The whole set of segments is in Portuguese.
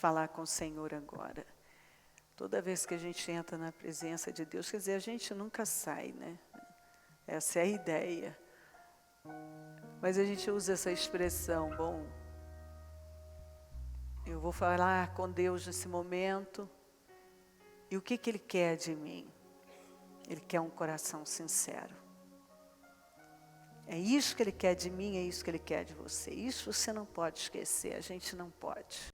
falar com o Senhor agora. Toda vez que a gente entra na presença de Deus, quer dizer, a gente nunca sai, né? Essa é a ideia. Mas a gente usa essa expressão, bom, eu vou falar com Deus nesse momento, e o que Ele quer de mim? Ele quer um coração sincero. É isso que Ele quer de mim, é isso que Ele quer de você. Isso você não pode esquecer, a gente não pode.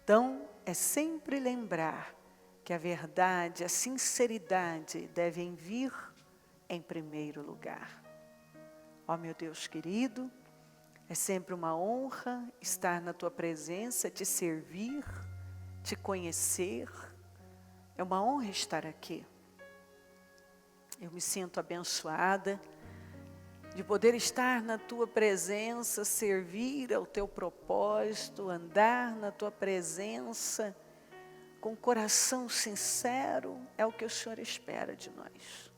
Então, é sempre lembrar que a verdade, a sinceridade devem vir em primeiro lugar. Ó meu Deus querido, é sempre uma honra estar na Tua presença, te servir, te conhecer. É uma honra estar aqui. Eu me sinto abençoada de poder estar na Tua presença, servir ao Teu propósito, andar na Tua presença com coração sincero, é o que o Senhor espera de nós.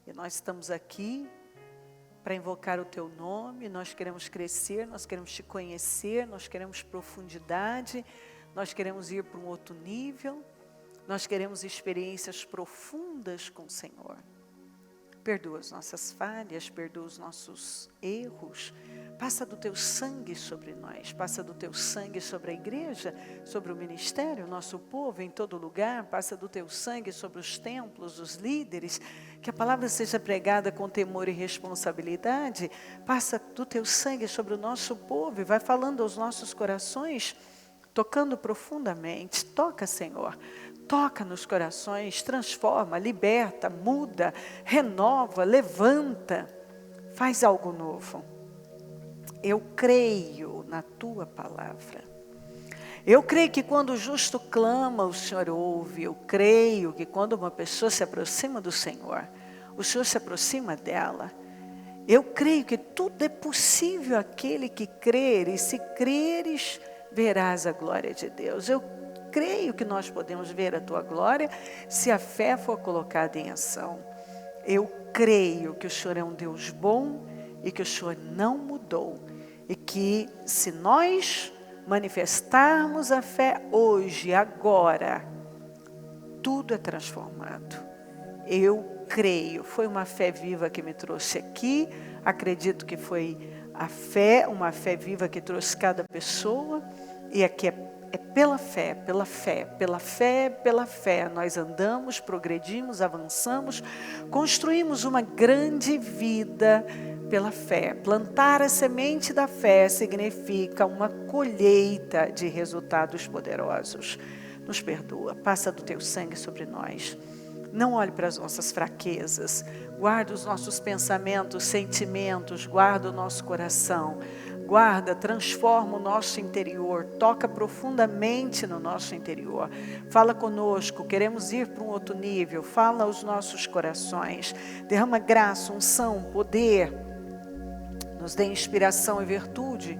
E nós estamos aqui para invocar o Teu nome, nós queremos crescer, nós queremos Te conhecer, nós queremos profundidade, nós queremos ir para um outro nível, nós queremos experiências profundas com o Senhor. Perdoa as nossas falhas, perdoa os nossos erros. Passa do Teu sangue sobre nós, passa do Teu sangue sobre a igreja, sobre o ministério, o nosso povo em todo lugar. Passa do Teu sangue sobre os templos, os líderes. Que a palavra seja pregada com temor e responsabilidade. Passa do Teu sangue sobre o nosso povo e vai falando aos nossos corações, tocando profundamente. Toca, Senhor. Toca nos corações, transforma, liberta, muda, renova, levanta, faz algo novo. Eu creio na Tua palavra. Eu creio que quando o justo clama, o Senhor ouve. Eu creio que quando uma pessoa se aproxima do Senhor, o Senhor se aproxima dela. Eu creio que tudo é possível àquele que crer, e se creres, verás a glória de Deus. Eu creio que nós podemos ver a Tua glória se a fé for colocada em ação. Eu creio que o Senhor é um Deus bom e que o Senhor não mudou. E que se nós manifestarmos a fé hoje, agora, tudo é transformado. Eu creio, foi uma fé viva que me trouxe aqui, acredito que foi a fé, uma fé viva que trouxe cada pessoa, e aqui é pela fé, pela fé, pela fé, pela fé. Nós andamos, progredimos, avançamos, construímos uma grande vida pela fé. Plantar a semente da fé significa uma colheita de resultados poderosos. Nos perdoa, passa do Teu sangue sobre nós. Não olhe para as nossas fraquezas, guarda os nossos pensamentos, sentimentos, guarda o nosso coração. Guarda, transforma o nosso interior, toca profundamente no nosso interior. Fala conosco, queremos ir para um outro nível, fala aos nossos corações. Derrama graça, unção, poder, nos dê inspiração e virtude.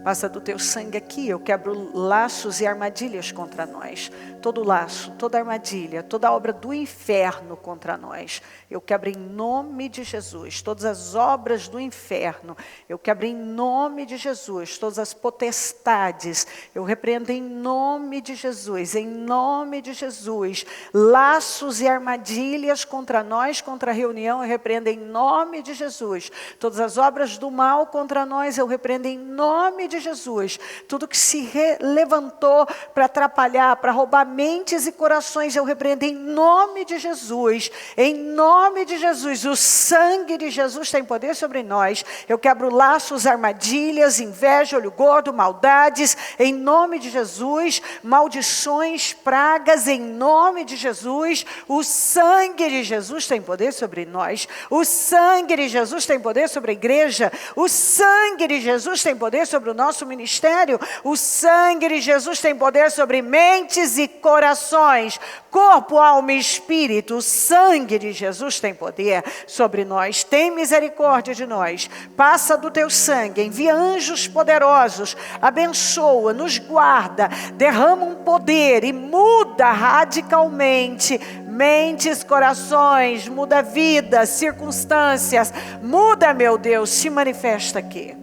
Passa do Teu sangue aqui, eu quebro laços e armadilhas contra nós. Todo laço, toda armadilha, toda obra do inferno contra nós. Eu quebro em nome de Jesus. Todas as obras do inferno, eu quebro em nome de Jesus. Todas as potestades, eu repreendo em nome de Jesus. Em nome de Jesus. Laços e armadilhas contra nós, contra a reunião, eu repreendo em nome de Jesus. Todas as obras do mal contra nós, eu repreendo em nome de Jesus. Tudo que se levantou para atrapalhar, para roubar mentes e corações, eu repreendo em nome de Jesus. Em nome de Jesus. O sangue de Jesus tem poder sobre nós. Eu quebro laços, armadilhas, inveja, olho gordo, maldades, em nome de Jesus. Maldições, pragas, em nome de Jesus. O sangue de Jesus tem poder sobre nós. O sangue de Jesus tem poder sobre a igreja. O sangue de Jesus tem poder sobre o nosso ministério. O sangue de Jesus tem poder sobre mentes e corações, corpo, alma e espírito. O sangue de Jesus tem poder sobre nós. Tem misericórdia de nós. Passa do Teu sangue, envia anjos poderosos, abençoa, nos guarda, derrama um poder e muda radicalmente mentes, corações, muda vidas, circunstâncias. Muda, meu Deus, se manifesta aqui.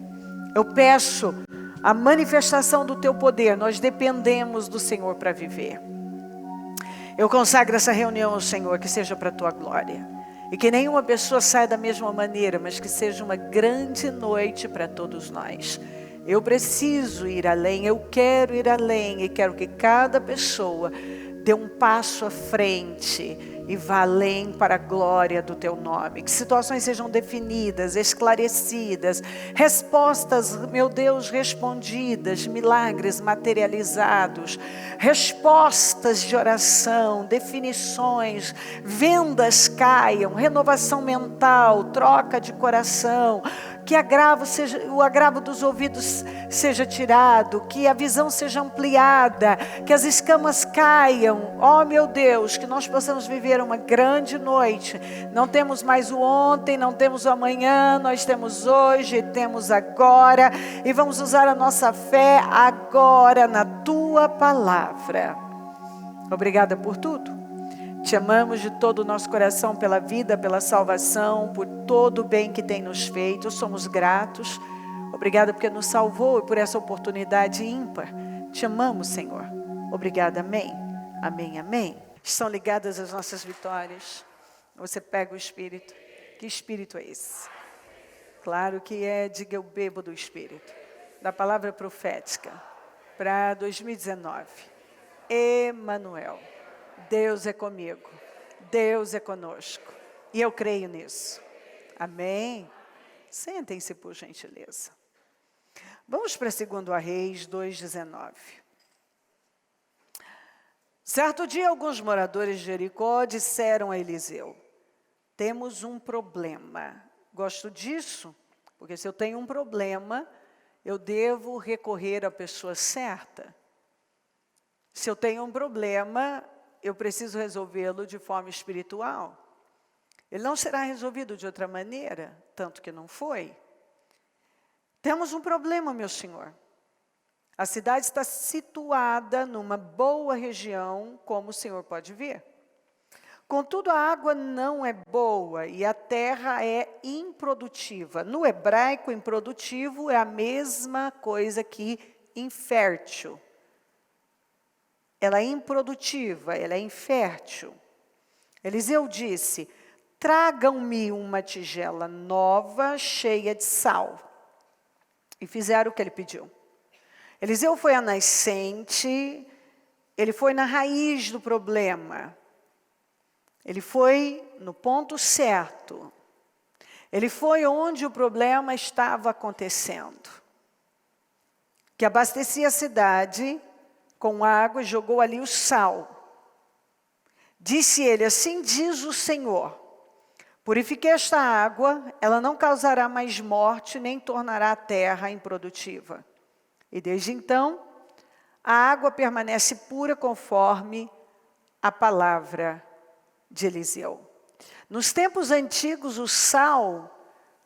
Eu peço a manifestação do teu poder. Nós dependemos do Senhor para viver. Eu consagro essa reunião ao Senhor, que seja para a tua glória. E que nenhuma pessoa saia da mesma maneira, mas que seja uma grande noite para todos nós. Eu preciso ir além, eu quero ir além e quero que cada pessoa dê um passo à frente e vá além para a glória do teu nome. Que situações sejam definidas, esclarecidas, respostas, meu Deus, respondidas, milagres materializados, respostas de oração, definições, vendas caiam, renovação mental, troca de coração, que o agravo dos ouvidos seja tirado, que a visão seja ampliada, que as escamas caiam. Oh, meu Deus, que nós possamos viver uma grande noite. Não temos mais o ontem, não temos o amanhã, nós temos hoje, temos agora, e vamos usar a nossa fé agora na tua palavra. Obrigada por tudo. Te amamos de todo o nosso coração pela vida, pela salvação, por todo o bem que tem nos feito. Somos gratos. Obrigada porque nos salvou e por essa oportunidade ímpar. Te amamos, Senhor. Obrigada, amém. Amém, amém. Estão ligadas as nossas vitórias. Você pega o Espírito. Que Espírito é esse? Claro que é, diga eu bebo do Espírito. Da palavra profética para 2019. Emanuel. Deus é comigo, Deus é conosco, e eu creio nisso, amém? Sentem-se por gentileza. Vamos para 2 Reis 2,19. Certo dia, alguns moradores de Jericó disseram a Eliseu: temos um problema. Gosto disso, porque se eu tenho um problema, eu devo recorrer à pessoa certa. Se eu tenho um problema, eu preciso resolvê-lo de forma espiritual. Ele não será resolvido de outra maneira, tanto que não foi. Temos um problema, meu senhor. A cidade está situada numa boa região, como o senhor pode ver. Contudo, a água não é boa e a terra é improdutiva. No hebraico, improdutivo é a mesma coisa que infértil. Ela é improdutiva, ela é infértil. Eliseu disse: tragam-me uma tigela nova, cheia de sal. E fizeram o que ele pediu. Eliseu foi à nascente, ele foi na raiz do problema. Ele foi no ponto certo. Ele foi onde o problema estava acontecendo. Que abastecia a cidade com água, jogou ali o sal. Disse ele: assim diz o Senhor, purifiquei esta água, ela não causará mais morte, nem tornará a terra improdutiva. E desde então, a água permanece pura conforme a palavra de Eliseu. Nos tempos antigos, o sal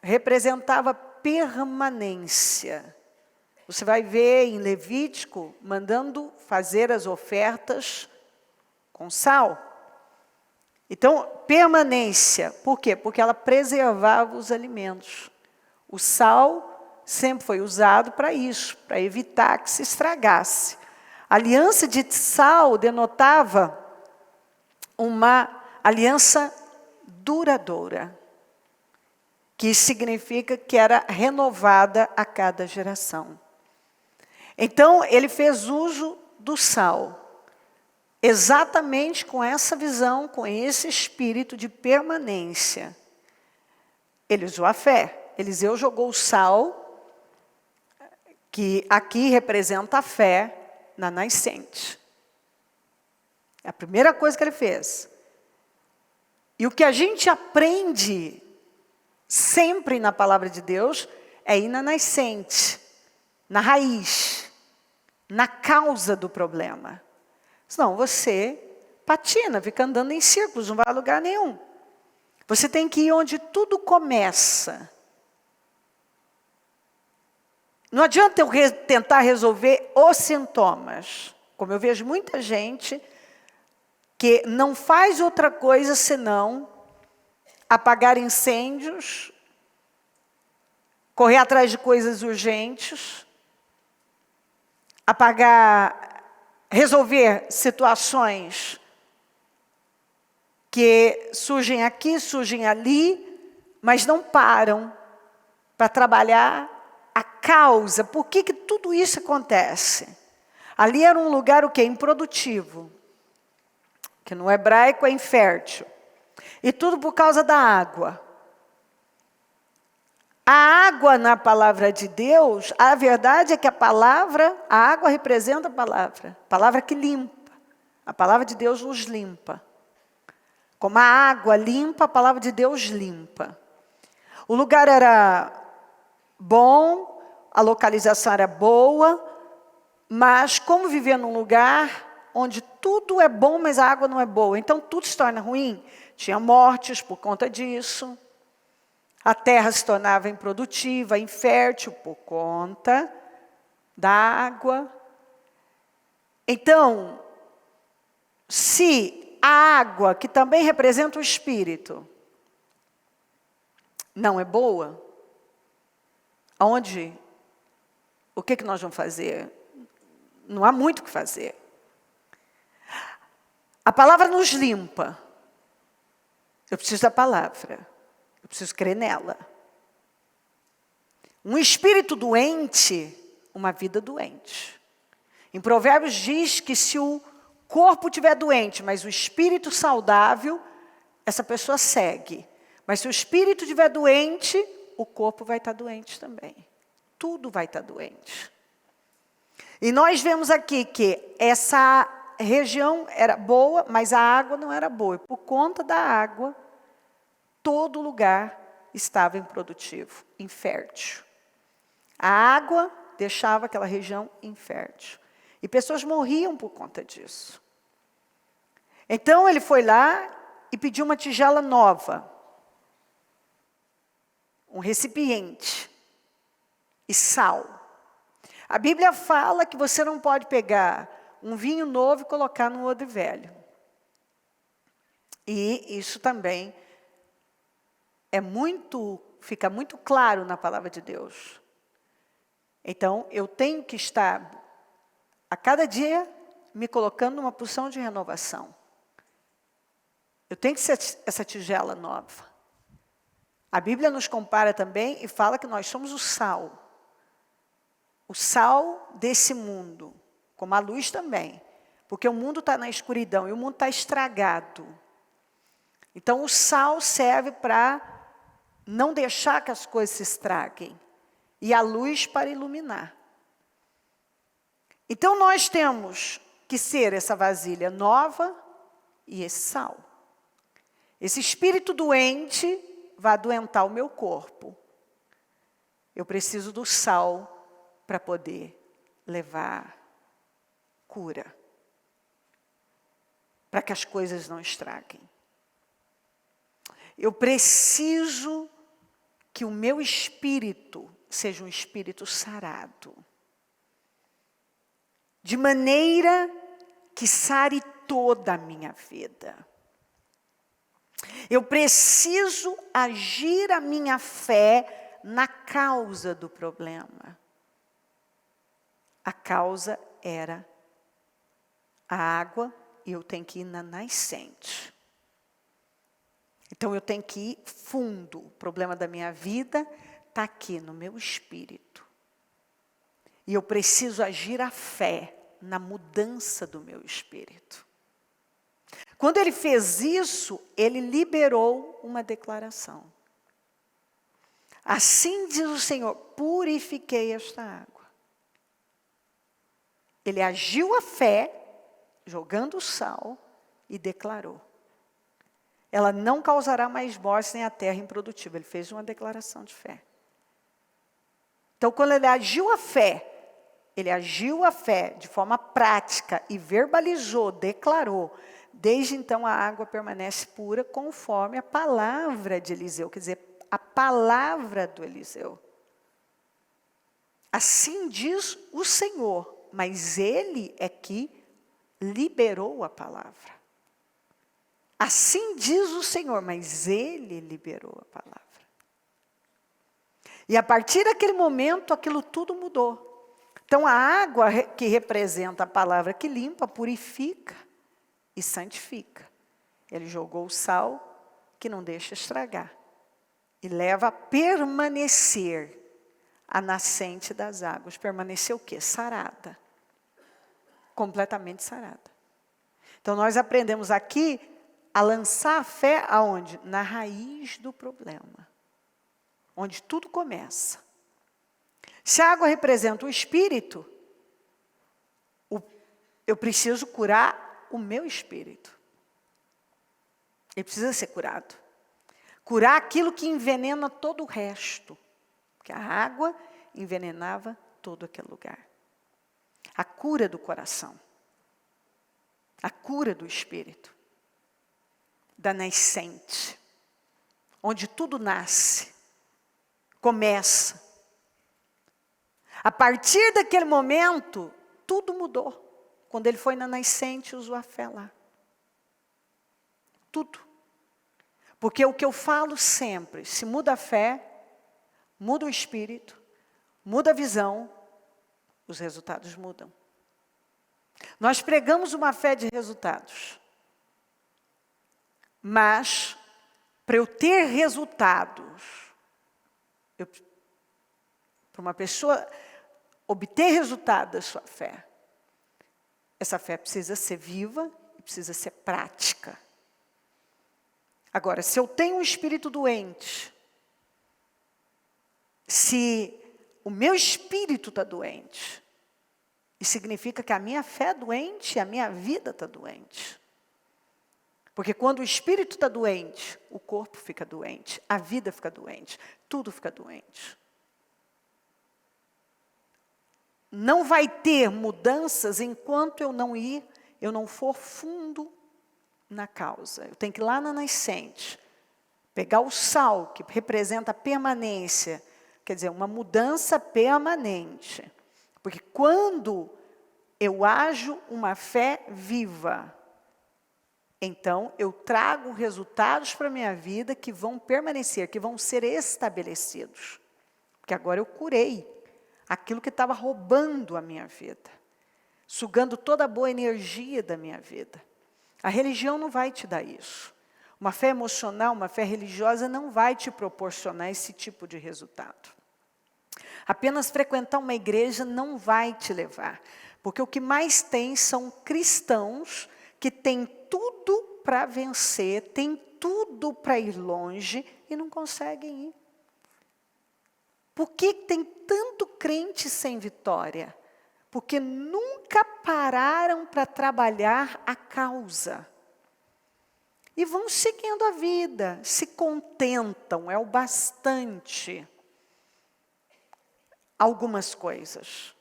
representava permanência. Você vai ver em Levítico, mandando fazer as ofertas com sal. Então, permanência. Por quê? Porque ela preservava os alimentos. O sal sempre foi usado para isso, para evitar que se estragasse. A aliança de sal denotava uma aliança duradoura, que significa que era renovada a cada geração. Então, ele fez uso do sal, exatamente com essa visão, com esse espírito de permanência. Ele usou a fé. Eliseu jogou o sal, que aqui representa a fé, na nascente. É a primeira coisa que ele fez. E o que a gente aprende sempre na palavra de Deus é ir na nascente, na raiz, na causa do problema. Senão você patina, fica andando em círculos, não vai a lugar nenhum. Você tem que ir onde tudo começa. Não adianta eu tentar resolver os sintomas. Como eu vejo muita gente que não faz outra coisa senão apagar incêndios, correr atrás de coisas urgentes, resolver situações que surgem aqui, surgem ali, mas não param para trabalhar a causa. Por que tudo isso acontece? Ali era um lugar o quê? Improdutivo, que no hebraico é infértil. E tudo por causa da água. A água na palavra de Deus, a verdade é que a água representa a palavra que limpa. A palavra de Deus nos limpa. Como a água limpa, a palavra de Deus limpa. O lugar era bom, a localização era boa, mas como viver num lugar onde tudo é bom, mas a água não é boa, então tudo se torna ruim. Tinha mortes por conta disso. A terra se tornava improdutiva, infértil por conta da água. Então, se a água, que também representa o Espírito, não é boa, o que nós vamos fazer? Não há muito o que fazer. A palavra nos limpa. Eu preciso da palavra. Eu preciso crer nela. Um espírito doente, uma vida doente. Em Provérbios diz que se o corpo estiver doente, mas o espírito saudável, essa pessoa segue. Mas se o espírito estiver doente, o corpo vai estar doente também. Tudo vai estar doente. E nós vemos aqui que essa região era boa, mas a água não era boa. E por conta da água, todo lugar estava improdutivo, infértil. A água deixava aquela região infértil. E pessoas morriam por conta disso. Então ele foi lá e pediu uma tigela nova. Um recipiente. E sal. A Bíblia fala que você não pode pegar um vinho novo e colocar no odre velho. E isso também fica muito claro na palavra de Deus. Então, eu tenho que estar, a cada dia, me colocando numa posição de renovação. Eu tenho que ser essa tigela nova. A Bíblia nos compara também e fala que nós somos o sal. O sal desse mundo, como a luz também. Porque o mundo está na escuridão e o mundo está estragado. Então, o sal serve para não deixar que as coisas se estraguem. E a luz para iluminar. Então, nós temos que ser essa vasilha nova e esse sal. Esse espírito doente vai adoentar o meu corpo. Eu preciso do sal para poder levar cura. Para que as coisas não estraguem. Eu preciso que o meu espírito seja um espírito sarado. De maneira que sare toda a minha vida. Eu preciso agir a minha fé na causa do problema. A causa era a água e eu tenho que ir na nascente. Então, eu tenho que ir fundo. O problema da minha vida está aqui no meu espírito. E eu preciso agir a fé na mudança do meu espírito. Quando ele fez isso, ele liberou uma declaração. Assim diz o Senhor, purifiquei esta água. Ele agiu a fé, jogando o sal, e declarou. Ela não causará mais mortes nem a terra improdutiva. Ele fez uma declaração de fé. Então, quando ele agiu a fé de forma prática e verbalizou, declarou. Desde então, a água permanece pura conforme a palavra de Eliseu. Quer dizer, a palavra do Eliseu. Assim diz o Senhor, mas ele é que liberou a palavra. Assim diz o Senhor, mas ele liberou a palavra. E a partir daquele momento, aquilo tudo mudou. Então, a água que representa a palavra que limpa, purifica e santifica. Ele jogou o sal que não deixa estragar. E leva a permanecer a nascente das águas. Permanecer o quê? Sarada. Completamente sarada. Então, nós aprendemos aqui a lançar a fé aonde? Na raiz do problema. Onde tudo começa. Se a água representa o espírito, eu preciso curar o meu espírito. Ele precisa ser curado. Curar aquilo que envenena todo o resto. Porque a água envenenava todo aquele lugar. A cura do coração. A cura do espírito. Da nascente. Onde tudo nasce. Começa. A partir daquele momento, tudo mudou. Quando ele foi na nascente, usou a fé lá. Tudo. Porque o que eu falo sempre, se muda a fé, muda o espírito, muda a visão, os resultados mudam. Nós pregamos uma fé de resultados. Mas, para eu ter resultados, para uma pessoa obter resultado da sua fé, essa fé precisa ser viva e precisa ser prática. Agora, se eu tenho um espírito doente, se o meu espírito está doente, isso significa que a minha fé é doente e a minha vida está doente. Porque quando o espírito está doente, o corpo fica doente, a vida fica doente, tudo fica doente. Não vai ter mudanças enquanto eu não for fundo na causa. Eu tenho que ir lá na nascente, pegar o sal, que representa a permanência, quer dizer, uma mudança permanente. Porque quando eu ajo uma fé viva, então eu trago resultados para a minha vida que vão permanecer, que vão ser estabelecidos. Porque agora eu curei aquilo que estava roubando a minha vida, sugando toda a boa energia da minha vida. A religião não vai te dar isso. Uma fé emocional, uma fé religiosa não vai te proporcionar esse tipo de resultado. Apenas frequentar uma igreja não vai te levar, porque o que mais tem são cristãos que têm tudo para vencer, têm tudo para ir longe e não conseguem ir. Por que tem tanto crente sem vitória? Porque nunca pararam para trabalhar a causa. E vão seguindo a vida, se contentam, é o bastante. Algumas coisas.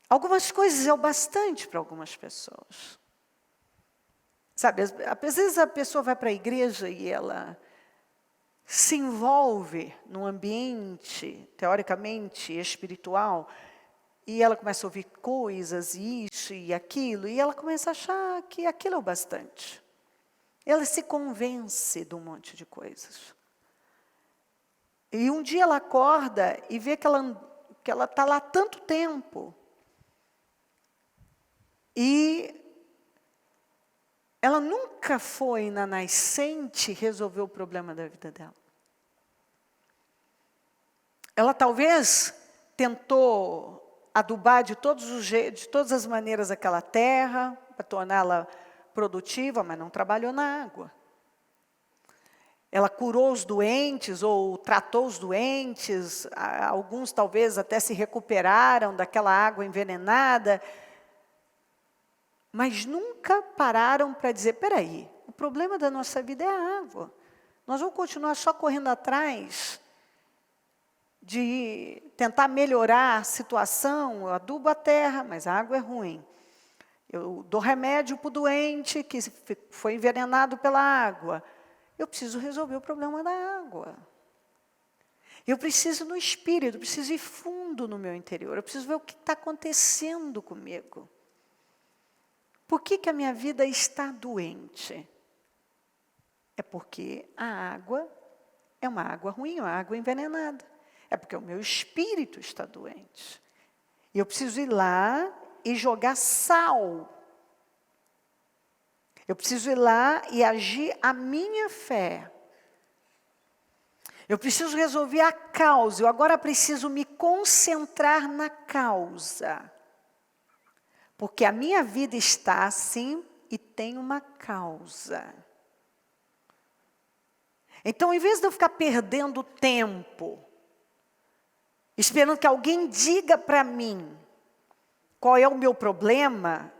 Algumas coisas é o bastante para algumas pessoas. Sabe, às vezes a pessoa vai para a igreja e ela se envolve num ambiente, teoricamente, espiritual, e ela começa a ouvir coisas, isso e aquilo, e ela começa a achar que aquilo é o bastante. Ela se convence de um monte de coisas. E um dia ela acorda e vê que ela está lá há tanto tempo. E ela nunca foi na nascente resolver o problema da vida dela. Ela talvez tentou adubar de todos os jeitos, de todas as maneiras aquela terra, para torná-la produtiva, mas não trabalhou na água. Ela curou os doentes, ou tratou os doentes, alguns talvez até se recuperaram daquela água envenenada, mas nunca pararam para dizer, peraí, o problema da nossa vida é a água. Nós vamos continuar só correndo atrás de tentar melhorar a situação, eu adubo a terra, mas a água é ruim. Eu dou remédio para o doente que foi envenenado pela água. Eu preciso resolver o problema da água. Eu preciso no espírito, eu preciso ir fundo no meu interior, eu preciso ver o que está acontecendo comigo. Por que a minha vida está doente? É porque a água é uma água ruim, uma água envenenada. É porque o meu espírito está doente. E eu preciso ir lá e jogar sal. Eu preciso ir lá e agir a minha fé. Eu preciso resolver a causa. Eu agora preciso me concentrar na causa. Porque a minha vida está assim e tem uma causa. Então, em vez de eu ficar perdendo tempo, esperando que alguém diga para mim qual é o meu problema,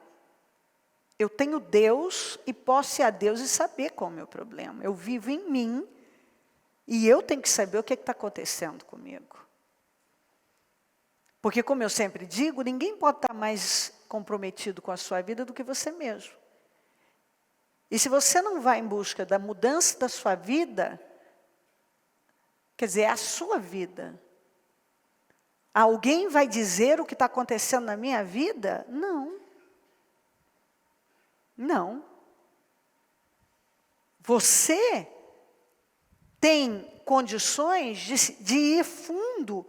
eu tenho Deus e posso ir a Deus e saber qual é o meu problema. Eu vivo em mim e eu tenho que saber o que está acontecendo comigo. Porque, como eu sempre digo, ninguém pode estar mais comprometido com a sua vida do que você mesmo. E se você não vai em busca da mudança da sua vida, quer dizer, é a sua vida. Alguém vai dizer o que está acontecendo na minha vida? Não. Não. Você tem condições de ir fundo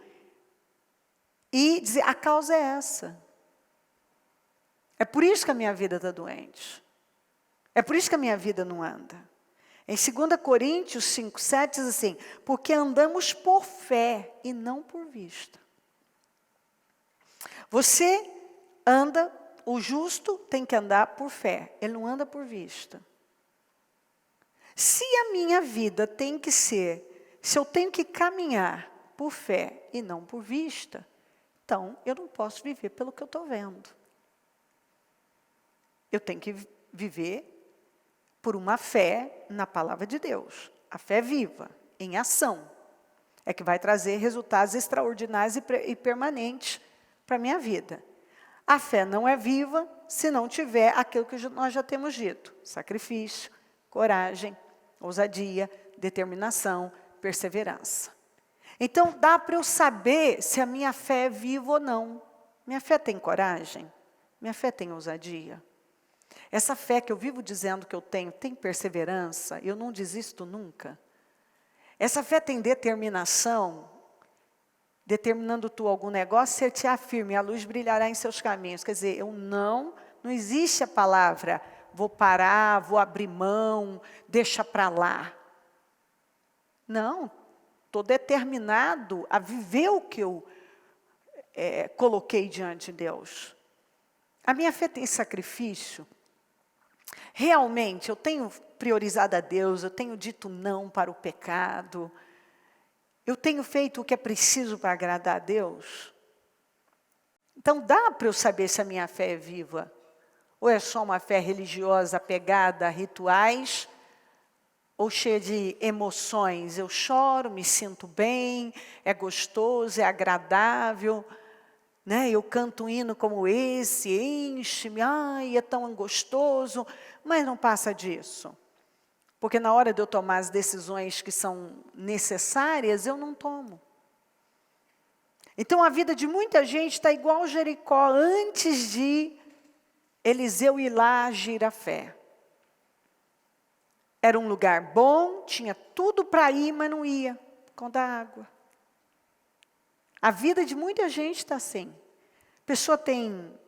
e dizer, a causa é essa. É por isso que a minha vida está doente. É por isso que a minha vida não anda. Em 2 Coríntios 5:7 diz assim, porque andamos por fé e não por vista. Você anda, o justo tem que andar por fé, ele não anda por vista. Se a minha vida tem que ser, se eu tenho que caminhar por fé e não por vista, então eu não posso viver pelo que eu estou vendo. Eu tenho que viver por uma fé na palavra de Deus. A fé viva, em ação. É que vai trazer resultados extraordinários e permanentes para a minha vida. A fé não é viva se não tiver aquilo que nós já temos dito. Sacrifício, coragem, ousadia, determinação, perseverança. Então, dá para eu saber se a minha fé é viva ou não. Minha fé tem coragem? Minha fé tem ousadia? Essa fé que eu vivo dizendo que eu tenho, tem perseverança? Eu não desisto nunca? Essa fé tem determinação? Determinando tu algum negócio, ser-te-á firme, a luz brilhará em seus caminhos. Quer dizer, não existe a palavra, vou parar, vou abrir mão, deixa para lá. Não, estou determinado a viver o que eu coloquei diante de Deus. A minha fé tem sacrifício. Realmente, eu tenho priorizado a Deus, eu tenho dito não para o pecado. Eu tenho feito o que é preciso para agradar a Deus. Então, dá para eu saber se a minha fé é viva. Ou é só uma fé religiosa apegada a rituais, ou cheia de emoções. Eu choro, me sinto bem, é gostoso, é agradável. Né? Eu canto um hino como esse, enche-me, ai, é tão gostoso, mas não passa disso. Porque na hora de eu tomar as decisões que são necessárias, eu não tomo. Então a vida de muita gente está igual Jericó, antes de Eliseu ir lá agir a fé. Era um lugar bom, tinha tudo para ir, mas não ia, por conta da água. A vida de muita gente está assim. A pessoa tem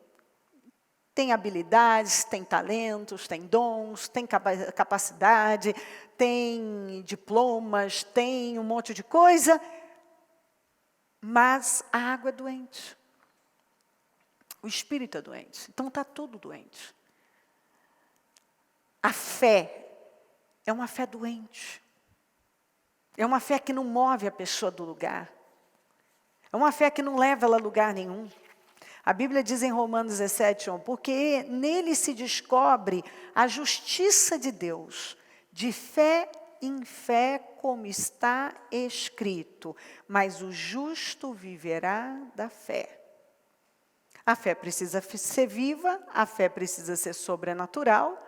habilidades, tem talentos, tem dons, tem capacidade, tem diplomas, tem um monte de coisa, mas a água é doente. O espírito é doente. Então está tudo doente. A fé é uma fé doente. É uma fé que não move a pessoa do lugar. É uma fé que não leva ela a lugar nenhum. A Bíblia diz em Romanos 17:1, porque nele se descobre a justiça de Deus, de fé em fé, como está escrito, mas o justo viverá da fé. A fé precisa ser viva, a fé precisa ser sobrenatural.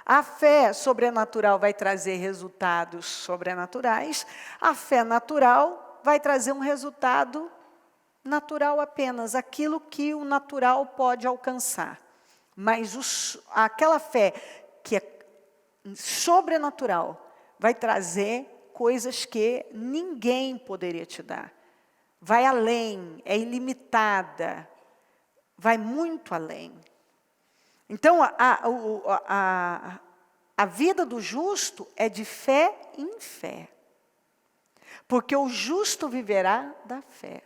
A fé sobrenatural vai trazer resultados sobrenaturais. A fé natural vai trazer um resultado natural apenas, aquilo que o natural pode alcançar. Mas aquela fé que é sobrenatural vai trazer coisas que ninguém poderia te dar. Vai além, é ilimitada. vai muito além. Então, a vida do justo é de fé em fé. Porque o justo viverá da fé.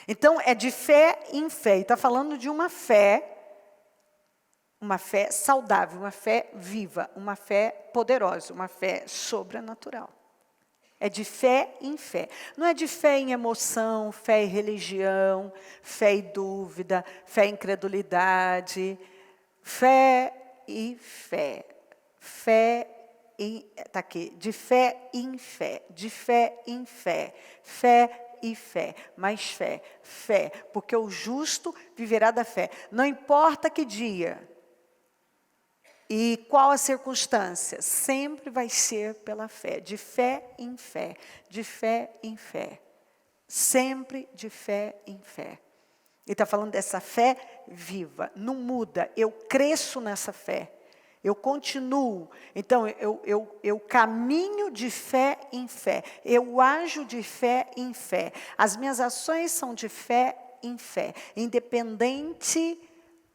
Então, é de fé em fé. E está falando de uma fé saudável, uma fé viva, uma fé poderosa, uma fé sobrenatural. É de fé em fé. Não é de fé em emoção, fé em religião, fé em dúvida, fé em incredulidade. Fé e fé. Fé está aqui, de fé em fé, de fé em fé, fé e fé, mais fé, fé, porque o justo viverá da fé. Não importa que dia e qual a circunstância, sempre vai ser pela fé, de fé em fé, de fé em fé, sempre de fé em fé. Ele está falando dessa fé viva, não muda, eu cresço nessa fé. Eu continuo, então eu caminho de fé em fé, eu ajo de fé em fé, as minhas ações são de fé em fé, independente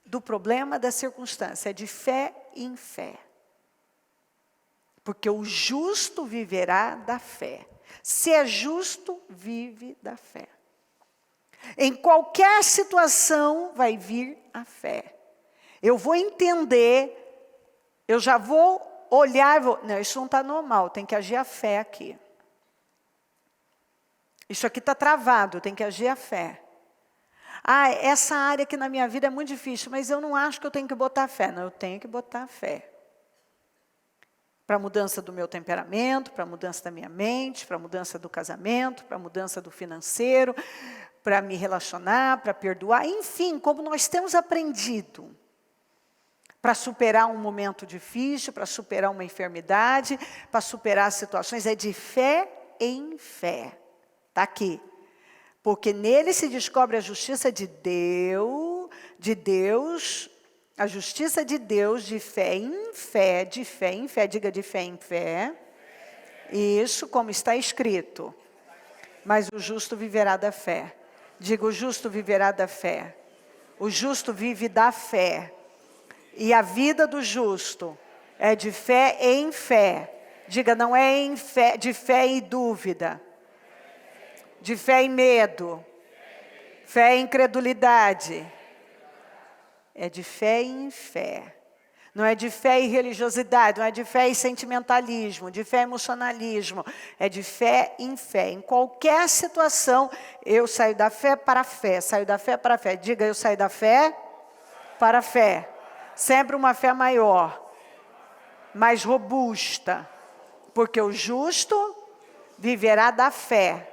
do problema, da circunstância, é de fé em fé. Porque o justo viverá da fé, se é justo, vive da fé. Em qualquer situação vai vir a fé, eu vou entender. Eu já vou olhar, não, isso não está normal, tem que agir a fé aqui. Isso aqui está travado, tem que agir a fé. Essa área aqui na minha vida é muito difícil, mas eu não acho que eu tenho que botar fé. Não, eu tenho que botar fé. Para a mudança do meu temperamento, para a mudança da minha mente, para a mudança do casamento, para a mudança do financeiro, para me relacionar, para perdoar, enfim, como nós temos aprendido. Para superar um momento difícil, para superar uma enfermidade, para superar situações, é de fé em fé. Está aqui. Porque nele se descobre a justiça de Deus, a justiça de Deus, de fé em fé, de fé em fé, diga de fé em fé. Isso, como está escrito. Mas o justo viverá da fé. Diga, o justo viverá da fé. O justo vive da fé. E a vida do justo é de fé em fé. Diga, não é em fé, de fé em dúvida. De fé em medo. Fé em incredulidade. É de fé em fé. Não é de fé em religiosidade, não é de fé em sentimentalismo, de fé em emocionalismo. É de fé em fé. Em qualquer situação, eu saio da fé para a fé. Saio da fé para a fé. Diga, eu saio da fé para a fé. Sempre uma fé maior, mais robusta, porque o justo viverá da fé.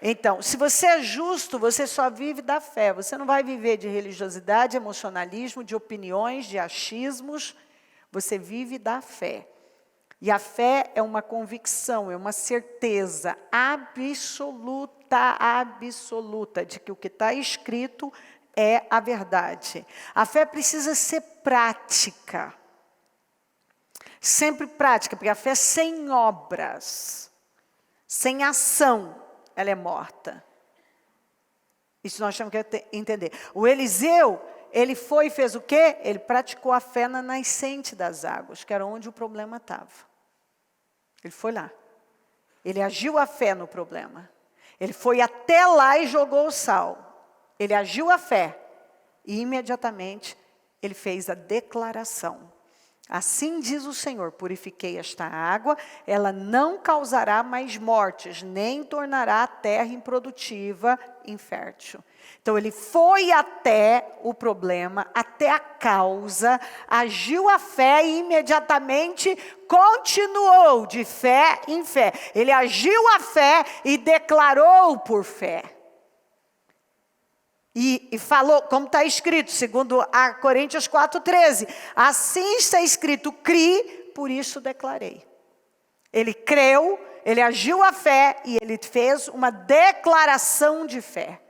Então, se você é justo, você só vive da fé, você não vai viver de religiosidade, emocionalismo, de opiniões, de achismos, você vive da fé. E a fé é uma convicção, é uma certeza absoluta, de que o que está escrito é a verdade. A fé precisa ser prática. Sempre prática, porque a fé sem obras, sem ação, ela é morta. Isso nós temos que entender. O Eliseu, ele foi e fez o quê? Ele praticou a fé na nascente das águas, que era onde o problema estava. Ele foi lá. Ele agiu a fé no problema. Ele foi até lá e jogou o sal. Ele agiu a fé e imediatamente ele fez a declaração. Assim diz o Senhor, purifiquei esta água, ela não causará mais mortes, nem tornará a terra improdutiva, infértil. Então ele foi até o problema, até a causa, agiu a fé e imediatamente continuou de fé em fé. Ele agiu a fé e declarou por fé. E falou, como está escrito, segundo a Coríntios 4,13, assim está escrito, criei, por isso declarei. Ele creu, ele agiu a fé e ele fez uma declaração de fé.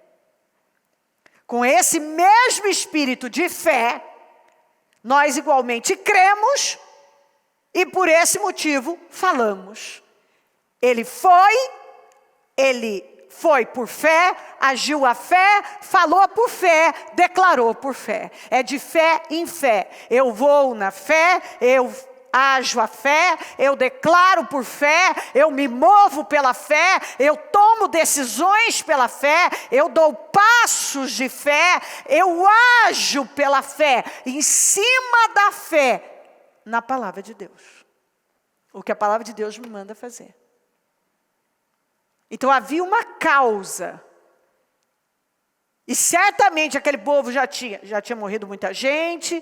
Com esse mesmo espírito de fé, nós igualmente cremos e por esse motivo falamos. Ele foi por fé, agiu a fé, falou por fé, declarou por fé. É de fé em fé. Eu vou na fé, eu ajo a fé, eu declaro por fé, eu me movo pela fé, eu tomo decisões pela fé, eu dou passos de fé, eu ajo pela fé, em cima da fé, na palavra de Deus. O que a palavra de Deus me manda fazer. Então havia uma causa. E certamente aquele povo já tinha morrido muita gente,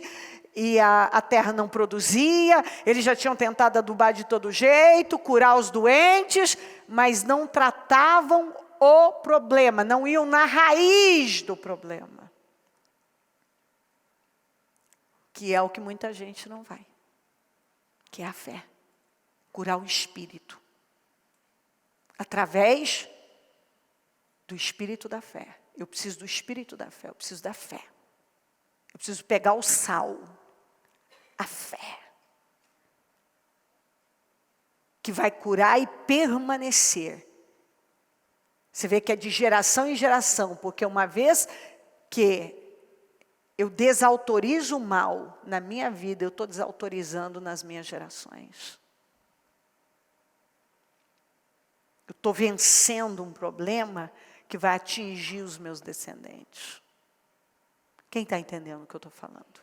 e a terra não produzia, eles já tinham tentado adubar de todo jeito, curar os doentes, mas não tratavam o problema, não iam na raiz do problema. Que é o que muita gente não vai, que é a fé, curar o espírito. Através do espírito da fé. Eu preciso do espírito da fé, eu preciso da fé. Eu preciso pegar o sal, a fé, que vai curar e permanecer. Você vê que é de geração em geração, porque uma vez que eu desautorizo o mal na minha vida, eu estou desautorizando nas minhas gerações. Eu estou vencendo um problema que vai atingir os meus descendentes. Quem está entendendo o que eu estou falando?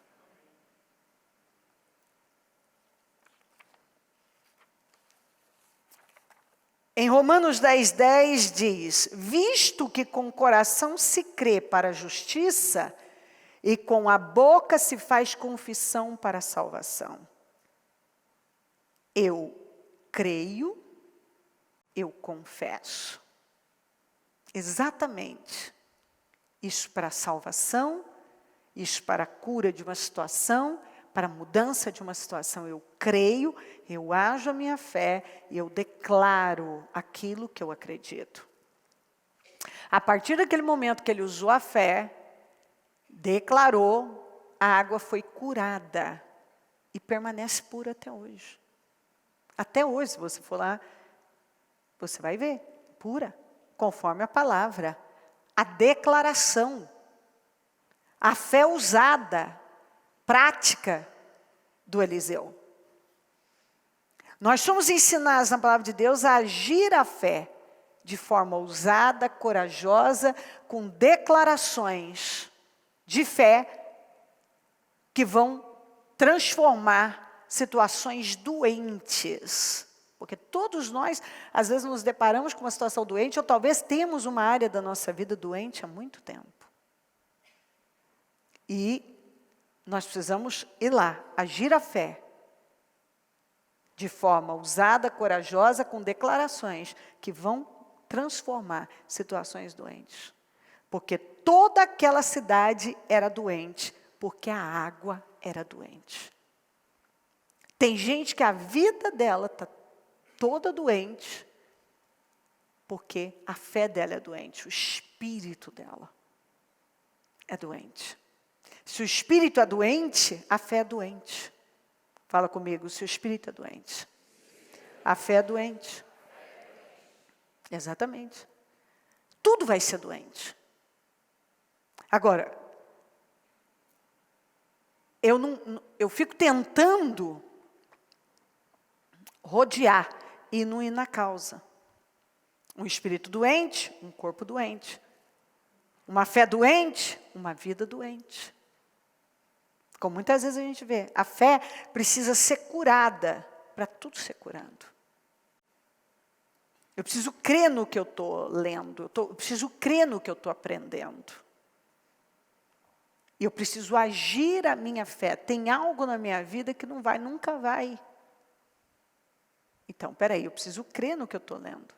Em Romanos 10:10 diz: visto que com o coração se crê para a justiça, e com a boca se faz confissão para a salvação. Eu creio, eu confesso. Exatamente. Isso para a salvação, isso para a cura de uma situação, para a mudança de uma situação. Eu creio, eu ajo a minha fé e eu declaro aquilo que eu acredito. A partir daquele momento que ele usou a fé, declarou, a água foi curada e permanece pura até hoje. Até hoje, se você for lá, você vai ver, pura, conforme a palavra, a declaração, a fé usada, prática do Eliseu. Nós somos ensinados na palavra de Deus a agir a fé de forma ousada, corajosa, com declarações de fé que vão transformar situações doentes. Porque todos nós, às vezes, nos deparamos com uma situação doente, ou talvez temos uma área da nossa vida doente há muito tempo. E nós precisamos ir lá, agir a fé, de forma ousada, corajosa, com declarações que vão transformar situações doentes. Porque toda aquela cidade era doente, porque a água era doente. Tem gente que a vida dela está toda doente, porque a fé dela é doente, o espírito dela é doente. Se o espírito é doente, a fé é doente. Fala comigo, se o espírito é doente, a fé é doente. Exatamente. Tudo vai ser doente. Agora, eu fico tentando rodear e não ir na causa. Um espírito doente, um corpo doente. Uma fé doente, uma vida doente. Como muitas vezes a gente vê, a fé precisa ser curada para tudo ser curado. Eu preciso crer no que eu estou lendo, eu preciso crer no que eu estou aprendendo. E eu preciso agir a minha fé. Tem algo na minha vida que não vai, nunca vai. Então, peraí, eu preciso crer no que eu estou lendo.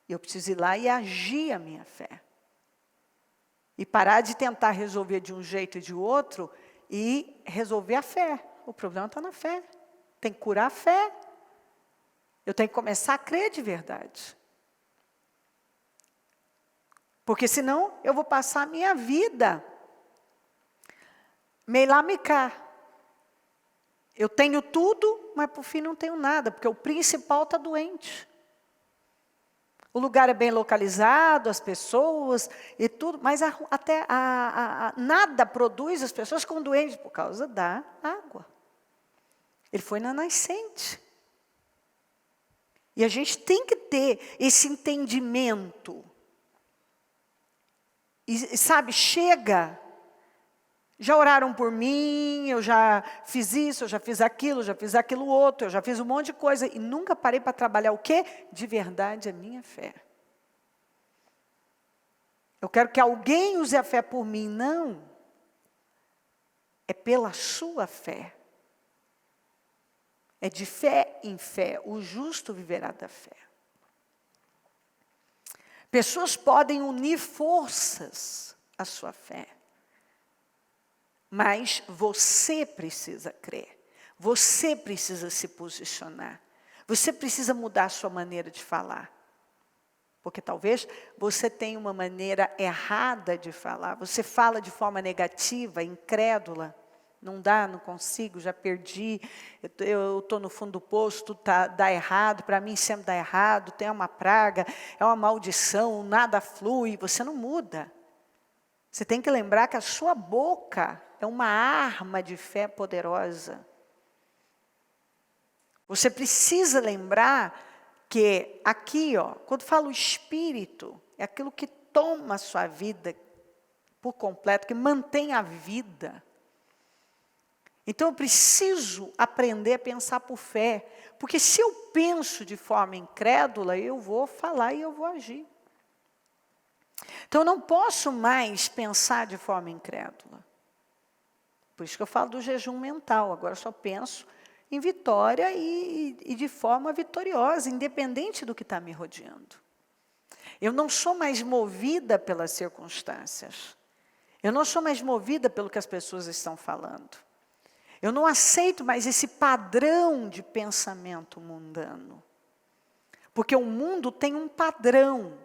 Eu preciso ir lá e agir a minha fé. E parar de tentar resolver de um jeito e de outro e resolver a fé. O problema está na fé. Tem que curar a fé. Eu tenho que começar a crer de verdade. Porque senão eu vou passar a minha vida meio lá me cá. Eu tenho tudo, mas por fim não tenho nada, porque o principal está doente. O lugar é bem localizado, as pessoas e tudo, mas nada produz as pessoas ficam doentes por causa da água. Ele foi na nascente. E a gente tem que ter esse entendimento. E sabe, chega. Já oraram por mim, eu já fiz isso, eu já fiz aquilo outro, eu já fiz um monte de coisa. E nunca parei para trabalhar o quê? De verdade a minha fé. Eu quero que alguém use a fé por mim. Não. É pela sua fé. É de fé em fé. O justo viverá da fé. Pessoas podem unir forças à sua fé. Mas você precisa crer. Você precisa se posicionar. Você precisa mudar a sua maneira de falar. Porque talvez você tenha uma maneira errada de falar. Você fala de forma negativa, incrédula. Não dá, não consigo, já perdi. Eu estou no fundo do poço, tudo dá errado. Para mim sempre dá errado. Tem uma praga, é uma maldição, nada flui. Você não muda. Você tem que lembrar que a sua boca é uma arma de fé poderosa. Você precisa lembrar que aqui, quando falo espírito, é aquilo que toma a sua vida por completo, que mantém a vida. Então eu preciso aprender a pensar por fé, porque se eu penso de forma incrédula, eu vou falar e eu vou agir. Então eu não posso mais pensar de forma incrédula. Por isso que eu falo do jejum mental. Agora eu só penso em vitória e de forma vitoriosa, independente do que está me rodeando. Eu não sou mais movida pelas circunstâncias. Eu não sou mais movida pelo que as pessoas estão falando. Eu não aceito mais esse padrão de pensamento mundano. Porque o mundo tem um padrão.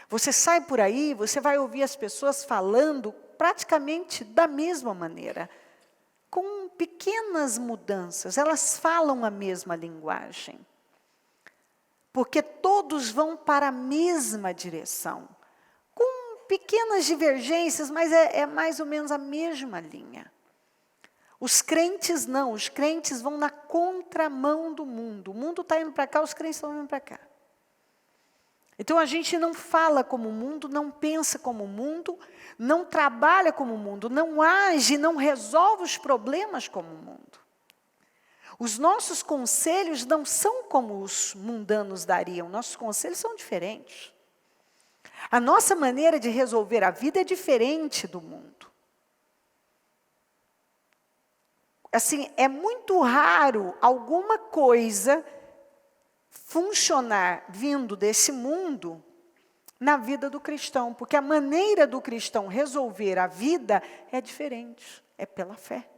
Você sai por aí, você vai ouvir as pessoas falando praticamente da mesma maneira. Com pequenas mudanças, elas falam a mesma linguagem. Porque todos vão para a mesma direção. Com pequenas divergências, mas é mais ou menos a mesma linha. Os crentes não, os crentes vão na contramão do mundo. O mundo está indo para cá, os crentes estão indo para cá. Então a gente não fala como o mundo, não pensa como o mundo, não trabalha como o mundo, não age, não resolve os problemas como o mundo. Os nossos conselhos não são como os mundanos dariam, nossos conselhos são diferentes. A nossa maneira de resolver a vida é diferente do mundo. Assim, é muito raro alguma coisa funcionar vindo desse mundo na vida do cristão, porque a maneira do cristão resolver a vida é diferente, é pela fé.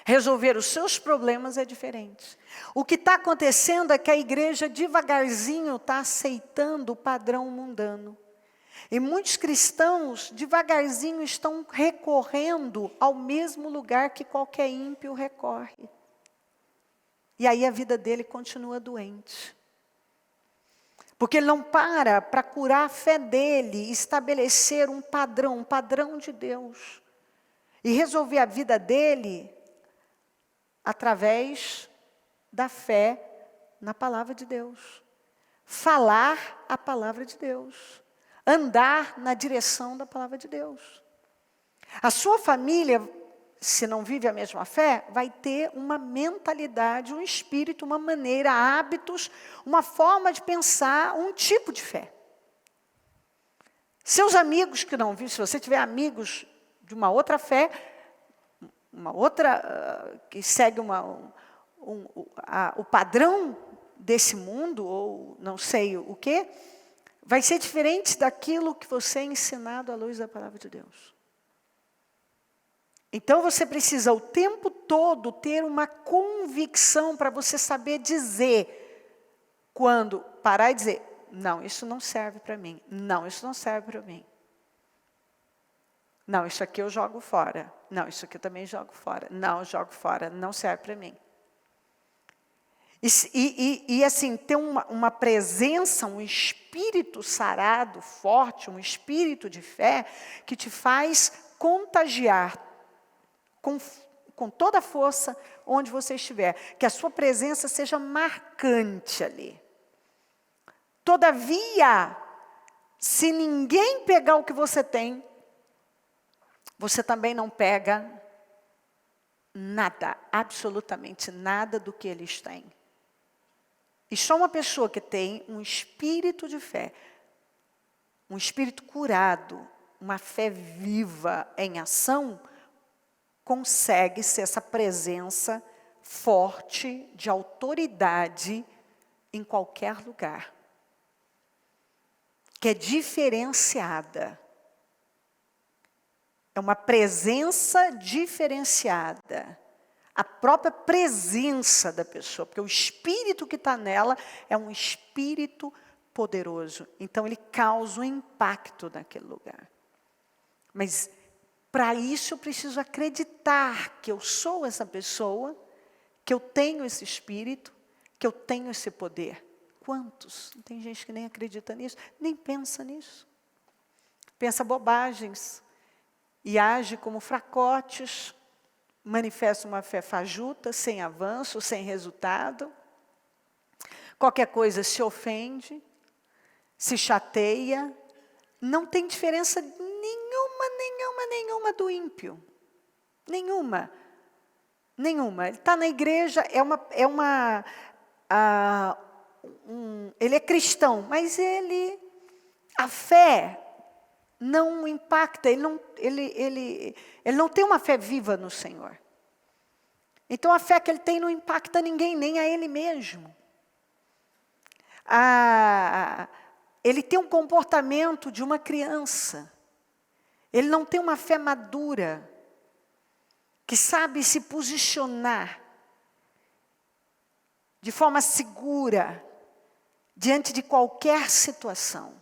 Resolver os seus problemas é diferente. O que está acontecendo é que a igreja devagarzinho está aceitando o padrão mundano. E muitos cristãos devagarzinho estão recorrendo ao mesmo lugar que qualquer ímpio recorre. E aí a vida dele continua doente. Porque ele não para curar a fé dele, estabelecer um padrão de Deus. E resolver a vida dele através da fé na palavra de Deus. Falar a palavra de Deus. Andar na direção da palavra de Deus. A sua família, se não vive a mesma fé, vai ter uma mentalidade, um espírito, uma maneira, hábitos, uma forma de pensar, um tipo de fé. Seus amigos que não vivem, se você tiver amigos de uma outra fé, uma outra que segue o padrão desse mundo, ou não sei o quê, vai ser diferente daquilo que você é ensinado à luz da palavra de Deus. Então você precisa o tempo todo ter uma convicção para você saber dizer, quando parar e dizer, não, isso não serve para mim, não, isso não serve para mim. Não, isso aqui eu jogo fora, não, isso aqui eu também jogo fora, não, eu jogo fora, não serve para mim. E assim, ter uma presença, um espírito sarado, forte, um espírito de fé, que te faz contagiar com toda a força onde você estiver. Que a sua presença seja marcante ali. Todavia, se ninguém pegar o que você tem, você também não pega nada, absolutamente nada do que eles têm. E só uma pessoa que tem um espírito de fé, um espírito curado, uma fé viva em ação, consegue ser essa presença forte de autoridade em qualquer lugar. Que é diferenciada. É uma presença diferenciada. A própria presença da pessoa, porque o espírito que está nela é um espírito poderoso. Então, ele causa um impacto naquele lugar. Mas, para isso, eu preciso acreditar que eu sou essa pessoa, que eu tenho esse espírito, que eu tenho esse poder. Quantos? Tem gente que nem acredita nisso, nem pensa nisso. Pensa bobagens e age como fracotes. Manifesta uma fé fajuta, sem avanço, sem resultado. Qualquer coisa se ofende, se chateia. Não tem diferença nenhuma do ímpio. Nenhuma. Ele está na igreja, ele é cristão, mas a fé não impacta, ele não tem uma fé viva no Senhor. Então a fé que ele tem não impacta ninguém, nem a ele mesmo. Ele tem um comportamento de uma criança. Ele não tem uma fé madura, que sabe se posicionar de forma segura diante de qualquer situação.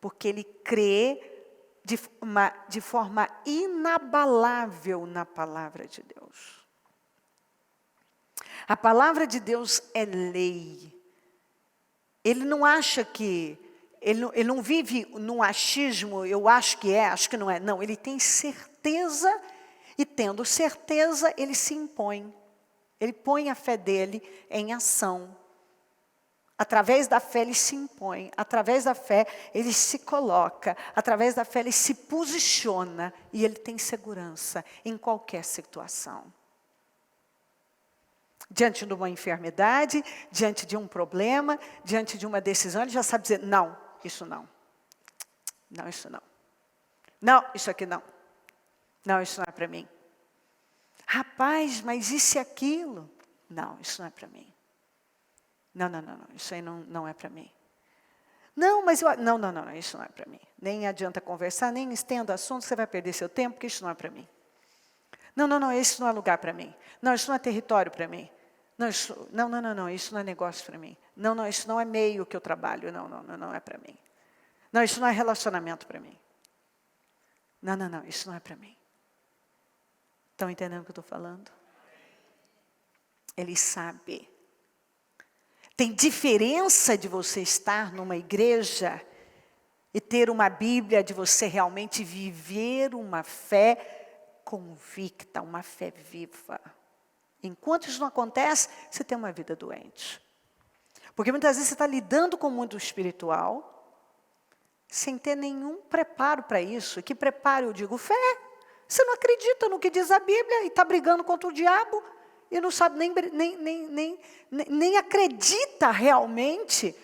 Porque ele crê de forma inabalável na palavra de Deus. A palavra de Deus é lei. Ele não acha que... Ele não vive num achismo, eu acho que é, acho que não é. Não, ele tem certeza, e tendo certeza, ele se impõe. Ele põe a fé dele em ação. Através da fé ele se impõe, através da fé ele se coloca, através da fé ele se posiciona e ele tem segurança em qualquer situação. Diante de uma enfermidade, diante de um problema, diante de uma decisão, ele já sabe dizer, não, isso não. Não, isso não. Não, isso aqui não. Não, isso não é para mim. Rapaz, mas isso e aquilo? Não, isso não é para mim. Não, isso aí não é para mim. Não, mas não, isso não é para mim. Nem adianta conversar, nem estenda assunto, você vai perder seu tempo, porque isso não é para mim. Não, isso não é lugar para mim. Não, isso não é território para mim. Não, isso não é negócio para mim. Não, isso não é meio que eu trabalho. Não é para mim. Não, isso não é relacionamento para mim. Não, isso não é para mim. Estão entendendo o que eu estou falando? Ele sabe. Tem diferença de você estar numa igreja e ter uma Bíblia, de você realmente viver uma fé convicta, uma fé viva. Enquanto isso não acontece, você tem uma vida doente. Porque muitas vezes você está lidando com o mundo espiritual, sem ter nenhum preparo para isso. E que preparo eu digo? Fé. Você não acredita no que diz a Bíblia e está brigando contra o diabo. E não sabe nem acredita realmente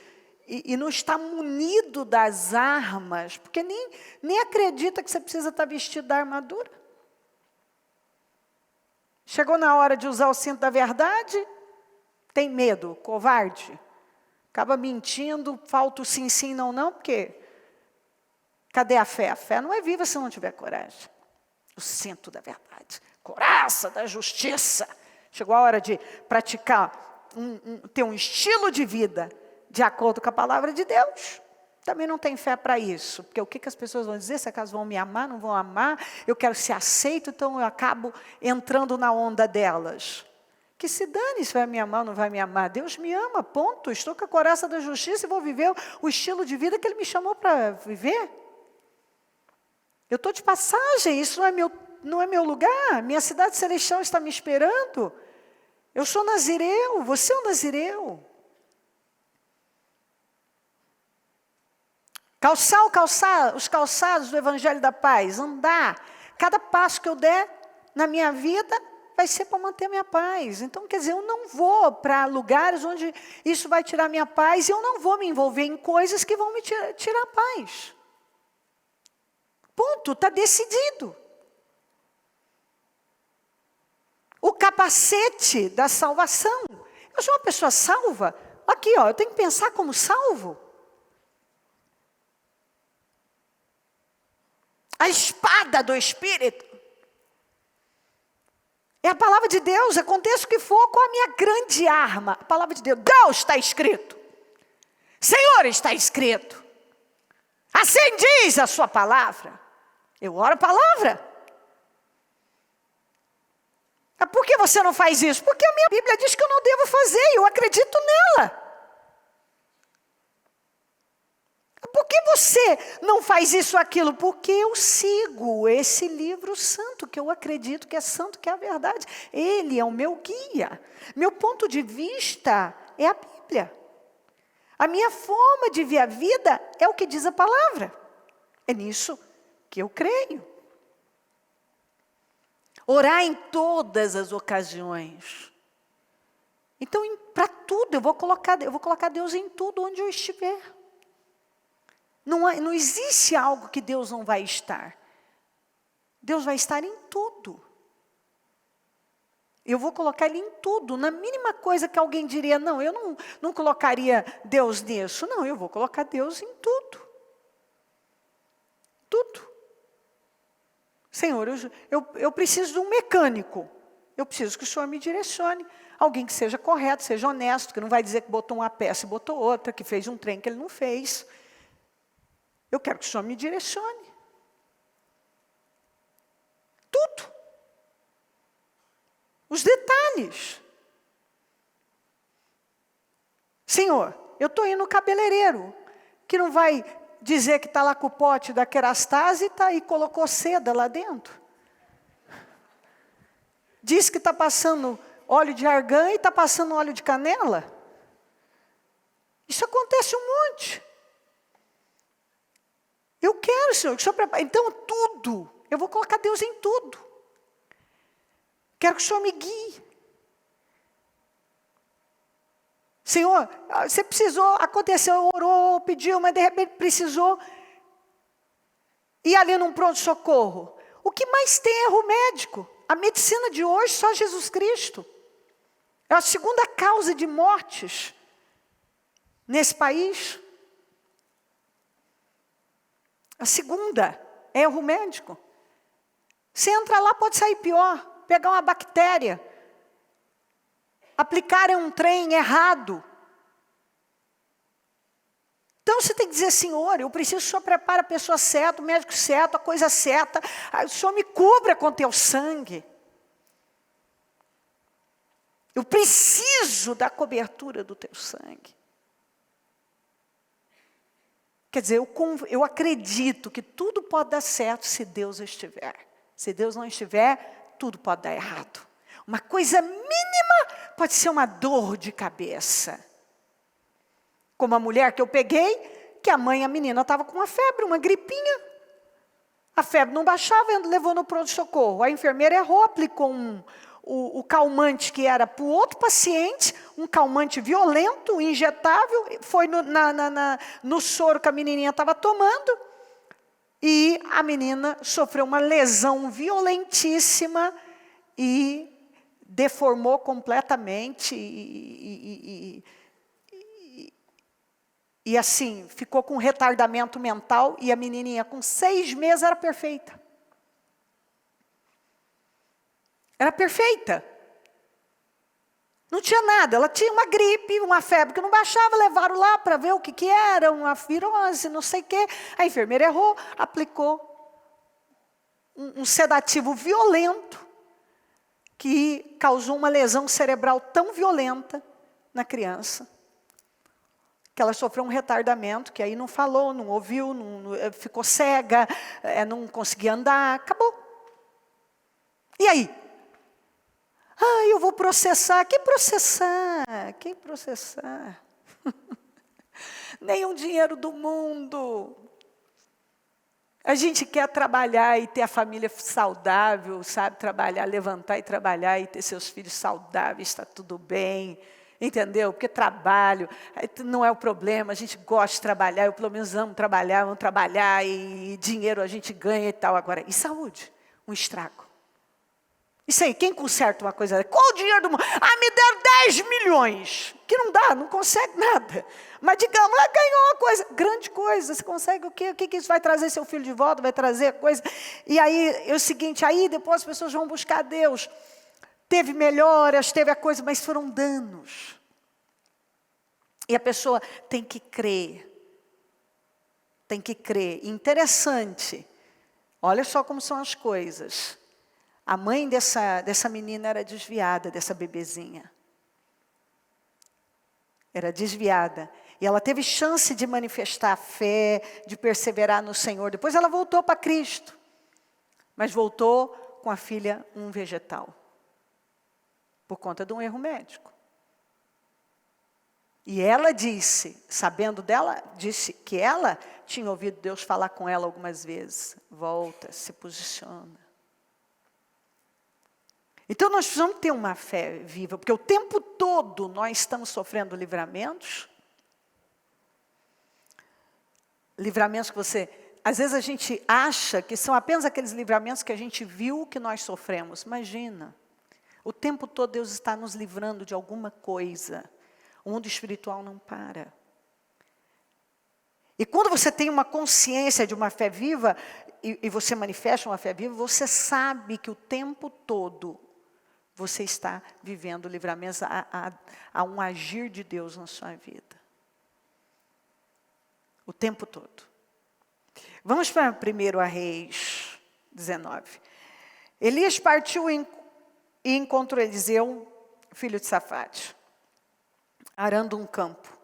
e não está munido das armas, porque nem acredita que você precisa estar vestido da armadura. Chegou na hora de usar o cinto da verdade, tem medo, covarde, acaba mentindo, falta o sim, não, porque cadê a fé? A fé não é viva se não tiver coragem. O cinto da verdade, couraça da justiça. Chegou a hora de praticar, ter um estilo de vida de acordo com a palavra de Deus. Também não tem fé para isso. Porque o que as pessoas vão dizer? Se acaso vão me amar, não vão amar. Eu quero ser aceito, então eu acabo entrando na onda delas. Que se dane se vai me amar ou não vai me amar. Deus me ama, ponto. Estou com a coraça da justiça e vou viver o estilo de vida que Ele me chamou para viver. Eu estou de passagem, isso não é meu lugar. Minha cidade celestial está me esperando. Eu sou nazireu, você é um nazireu. Calçar os calçados do Evangelho da Paz, andar. Cada passo que eu der na minha vida vai ser para manter a minha paz. Então, quer dizer, eu não vou para lugares onde isso vai tirar minha paz e eu não vou me envolver em coisas que vão me tirar a paz. Ponto, está decidido. O capacete da salvação. Eu sou uma pessoa salva. Aqui, ó, eu tenho que pensar como salvo. A espada do Espírito. É a palavra de Deus, aconteça o que for, qual a minha grande arma? A palavra de Deus. Deus está escrito. Senhor está escrito. Assim diz a sua palavra. Eu oro a palavra. Por que você não faz isso? Porque a minha Bíblia diz que eu não devo fazer, e eu acredito nela. Por que você não faz isso ou aquilo? Porque eu sigo esse livro santo, que eu acredito que é santo, que é a verdade. Ele é o meu guia. Meu ponto de vista é a Bíblia. A minha forma de ver a vida é o que diz a palavra. É nisso que eu creio. Orar em todas as ocasiões. Então, para tudo, eu vou colocar Deus em tudo onde eu estiver. Não existe algo que Deus não vai estar. Deus vai estar em tudo. Eu vou colocar Ele em tudo. Na mínima coisa que alguém diria, não, eu não colocaria Deus nisso. Não, eu vou colocar Deus em tudo. Tudo. Senhor, eu preciso de um mecânico. Eu preciso que o Senhor me direcione. Alguém que seja correto, seja honesto, que não vai dizer que botou uma peça e botou outra, que fez um trem que Ele não fez. Eu quero que o Senhor me direcione. Tudo. Os detalhes. Senhor, eu estou indo no cabeleireiro, que não vai dizer que está lá com o pote da Kerastase e colocou seda lá dentro. Diz que está passando óleo de argan e está passando óleo de canela. Isso acontece um monte. Eu quero, Senhor, que o Senhor prepare. Então, tudo. Eu vou colocar Deus em tudo. Quero que o Senhor me guie. Senhor, você precisou, aconteceu, orou, pediu, mas de repente precisou ir ali num pronto-socorro. O que mais tem é erro médico. A medicina de hoje, só Jesus Cristo. É a segunda causa de mortes nesse país. A segunda é erro médico. Você entra lá, pode sair pior. Pegar uma bactéria. Aplicarem um trem errado. Então você tem que dizer, Senhor, eu preciso que o Senhor prepare a pessoa certa, o médico certo, a coisa certa. O Senhor me cubra com teu sangue. Eu preciso da cobertura do teu sangue. Quer dizer, eu acredito que tudo pode dar certo se Deus estiver. Se Deus não estiver, tudo pode dar errado. Uma coisa mínima pode ser uma dor de cabeça. Como a mulher que eu peguei, que a menina estava com uma febre, uma gripinha. A febre não baixava, levou no pronto-socorro. A enfermeira errou, aplicou o calmante que era para o outro paciente, um calmante violento, injetável, foi no soro que a menininha estava tomando, e a menina sofreu uma lesão violentíssima e deformou completamente e assim, ficou com retardamento mental, e a menininha com 6 meses era perfeita. Era perfeita. Não tinha nada, ela tinha uma gripe, uma febre que não baixava, levaram lá para ver o que era, uma virose, não sei o quê. A enfermeira errou, aplicou um sedativo violento, que causou uma lesão cerebral tão violenta na criança, que ela sofreu um retardamento, que aí não falou, não ouviu, ficou cega, não conseguia andar, acabou. E aí? Eu vou processar. Quem processar? Quem processar? Nenhum dinheiro do mundo. A gente quer trabalhar e ter a família saudável, sabe? Trabalhar, levantar e trabalhar e ter seus filhos saudáveis, está tudo bem. Entendeu? Porque trabalho não é o problema, a gente gosta de trabalhar, eu pelo menos amo trabalhar, vamos trabalhar e dinheiro a gente ganha e tal. Agora, e saúde? Um estrago. Isso aí, quem conserta uma coisa? Qual o dinheiro do mundo? Me deram 10 milhões. Que não dá, não consegue nada. Mas digamos, ganhou uma coisa, grande coisa. Você consegue o quê? O que isso vai trazer seu filho de volta? Vai trazer coisa? E aí, é o seguinte, aí depois as pessoas vão buscar Deus. Teve melhoras, teve a coisa, mas foram danos. E a pessoa tem que crer. Tem que crer. Interessante. Olha só como são as coisas. A mãe dessa menina era desviada, dessa bebezinha. Era desviada. E ela teve chance de manifestar a fé, de perseverar no Senhor. Depois ela voltou para Cristo. Mas voltou com a filha um vegetal. Por conta de um erro médico. E ela disse, sabendo dela, disse que ela tinha ouvido Deus falar com ela algumas vezes. Volta, se posiciona. Então nós precisamos ter uma fé viva, porque o tempo todo nós estamos sofrendo livramentos. Livramentos que às vezes a gente acha que são apenas aqueles livramentos que a gente viu que nós sofremos. Imagina, o tempo todo Deus está nos livrando de alguma coisa. O mundo espiritual não para. E quando você tem uma consciência de uma fé viva, e você manifesta uma fé viva, você sabe que o tempo todo você está vivendo livramentos, a um agir de Deus na sua vida. O tempo todo. Vamos para 1 Reis 19. Elias partiu e encontrou Eliseu, filho de Safate, arando um campo.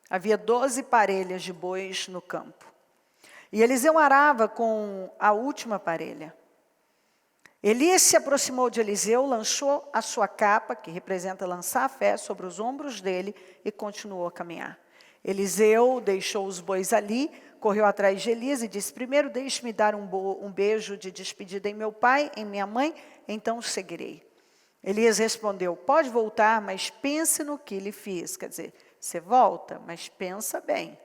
Havia 12 parelhas de bois no campo. E Eliseu arava com a última parelha. Elias se aproximou de Eliseu, lançou a sua capa, que representa lançar a fé, sobre os ombros dele e continuou a caminhar. Eliseu deixou os bois ali, correu atrás de Elias e disse: primeiro deixe-me dar um beijo de despedida em meu pai, em minha mãe, então seguirei. Elias respondeu: pode voltar, mas pense no que lhe fiz. Quer dizer, você volta, mas pensa bem.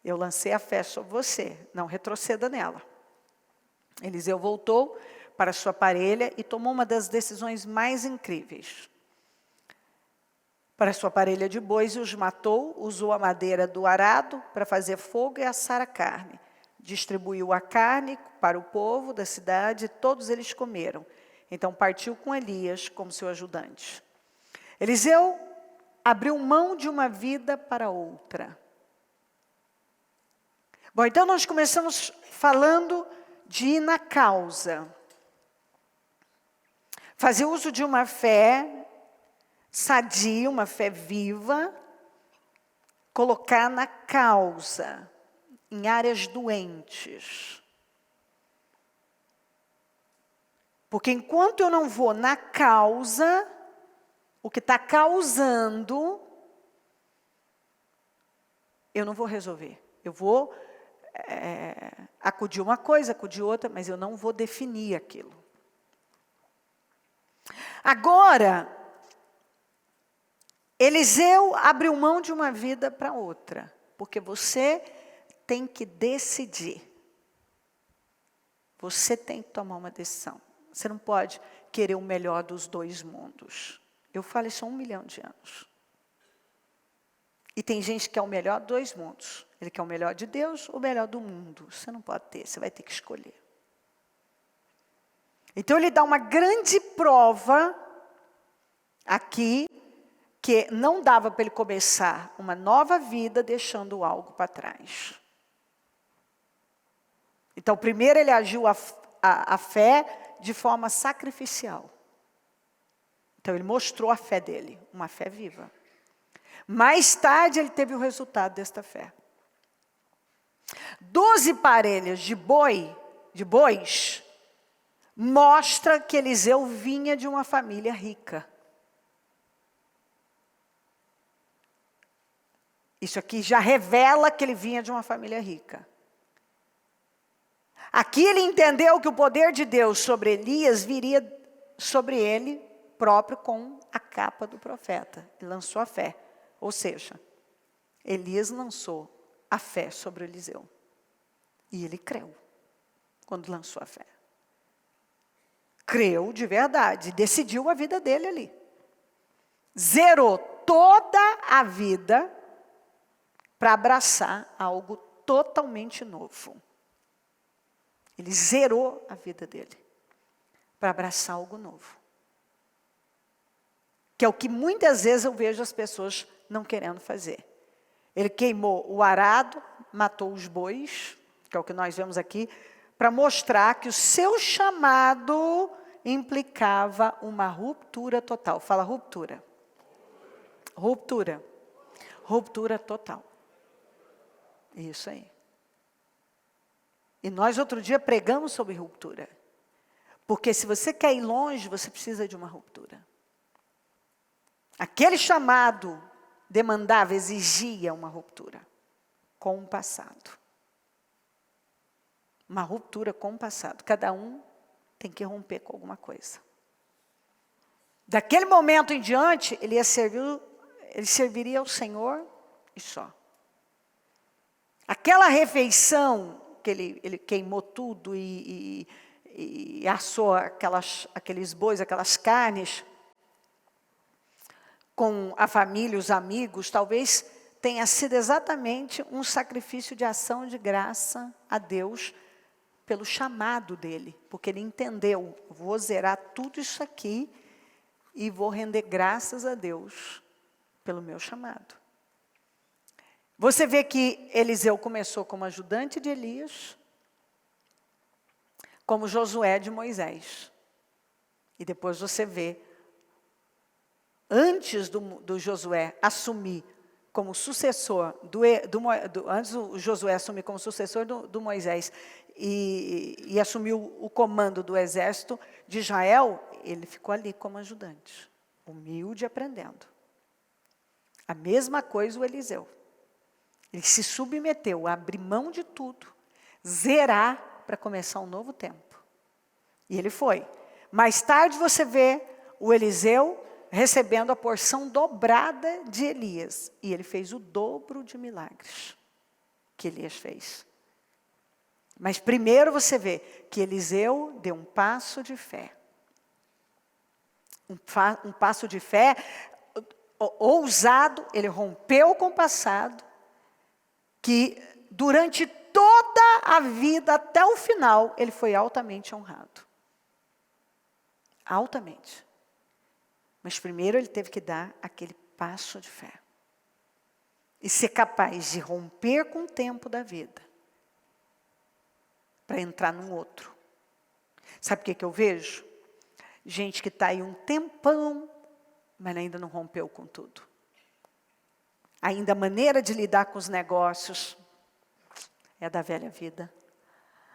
Eu lancei a fé sobre você, não retroceda nela. Eliseu voltou para sua parelha e tomou uma das decisões mais incríveis. Para sua parelha de bois e os matou, usou a madeira do arado para fazer fogo e assar a carne. Distribuiu a carne para o povo da cidade e todos eles comeram. Então partiu com Elias como seu ajudante. Eliseu abriu mão de uma vida para outra. Bom, então nós começamos falando de ir na causa. Fazer uso de uma fé sadia, uma fé viva, colocar na causa, em áreas doentes. Porque enquanto eu não vou na causa, o que está causando, eu não vou resolver. Eu vou acudir uma coisa, acudir outra, mas eu não vou definir aquilo. Agora, Eliseu abriu mão de uma vida para outra, porque você tem que decidir. Você tem que tomar uma decisão. Você não pode querer o melhor dos dois mundos. Eu falo isso há 1 milhão de anos. E tem gente que quer o melhor dos dois mundos. Ele quer o melhor de Deus, o melhor do mundo. Você não pode ter, você vai ter que escolher. Então ele dá uma grande prova aqui, que não dava para ele começar uma nova vida deixando algo para trás. Então primeiro ele agiu a fé de forma sacrificial. Então ele mostrou a fé dele, uma fé viva. Mais tarde ele teve o resultado desta fé. 12 parelhas de bois, mostra que Eliseu vinha de uma família rica. Isso aqui já revela que ele vinha de uma família rica. Aqui ele entendeu que o poder de Deus sobre Elias viria sobre ele próprio com a capa do profeta. Ele lançou a fé. Ou seja, Elias lançou a fé sobre Eliseu. E ele creu quando lançou a fé. Creu de verdade, decidiu a vida dele ali. Zerou toda a vida para abraçar algo totalmente novo. Ele zerou a vida dele para abraçar algo novo. Que é o que muitas vezes eu vejo as pessoas não querendo fazer. Ele queimou o arado, matou os bois, que é o que nós vemos aqui, para mostrar que o seu chamado implicava uma ruptura total. Fala ruptura. Ruptura. Ruptura total. Isso aí. E nós outro dia pregamos sobre ruptura. Porque se você quer ir longe, você precisa de uma ruptura. Aquele chamado demandava, exigia uma ruptura com o passado. Uma ruptura com o passado. Cada um tem que romper com alguma coisa. Daquele momento em diante, ele serviria ao Senhor e só. Aquela refeição que ele queimou tudo e assou aqueles bois, aquelas carnes, com a família, os amigos, talvez tenha sido exatamente um sacrifício de ação de graça a Deus pelo chamado dele. Porque ele entendeu, vou zerar tudo isso aqui e vou render graças a Deus pelo meu chamado. Você vê que Eliseu começou como ajudante de Elias, como Josué de Moisés. E depois você vê, antes do Josué assumir como sucessor, antes do Josué assumir como sucessor do Moisés e assumiu o comando do exército de Israel, ele ficou ali como ajudante, humilde, aprendendo. A mesma coisa o Eliseu. Ele se submeteu a abrir mão de tudo, zerar para começar um novo tempo. E ele foi. Mais tarde você vê o Eliseu recebendo a porção dobrada de Elias. E ele fez o dobro de milagres que Elias fez. Mas primeiro você vê que Eliseu deu um passo de fé. Um passo de fé ousado, ele rompeu com o passado, que durante toda a vida, até o final, ele foi altamente honrado. Altamente. Mas primeiro ele teve que dar aquele passo de fé. E ser capaz de romper com o tempo da vida. Para entrar num outro. Sabe o que eu vejo? Gente que está aí um tempão, mas ainda não rompeu com tudo. Ainda a maneira de lidar com os negócios é da velha vida.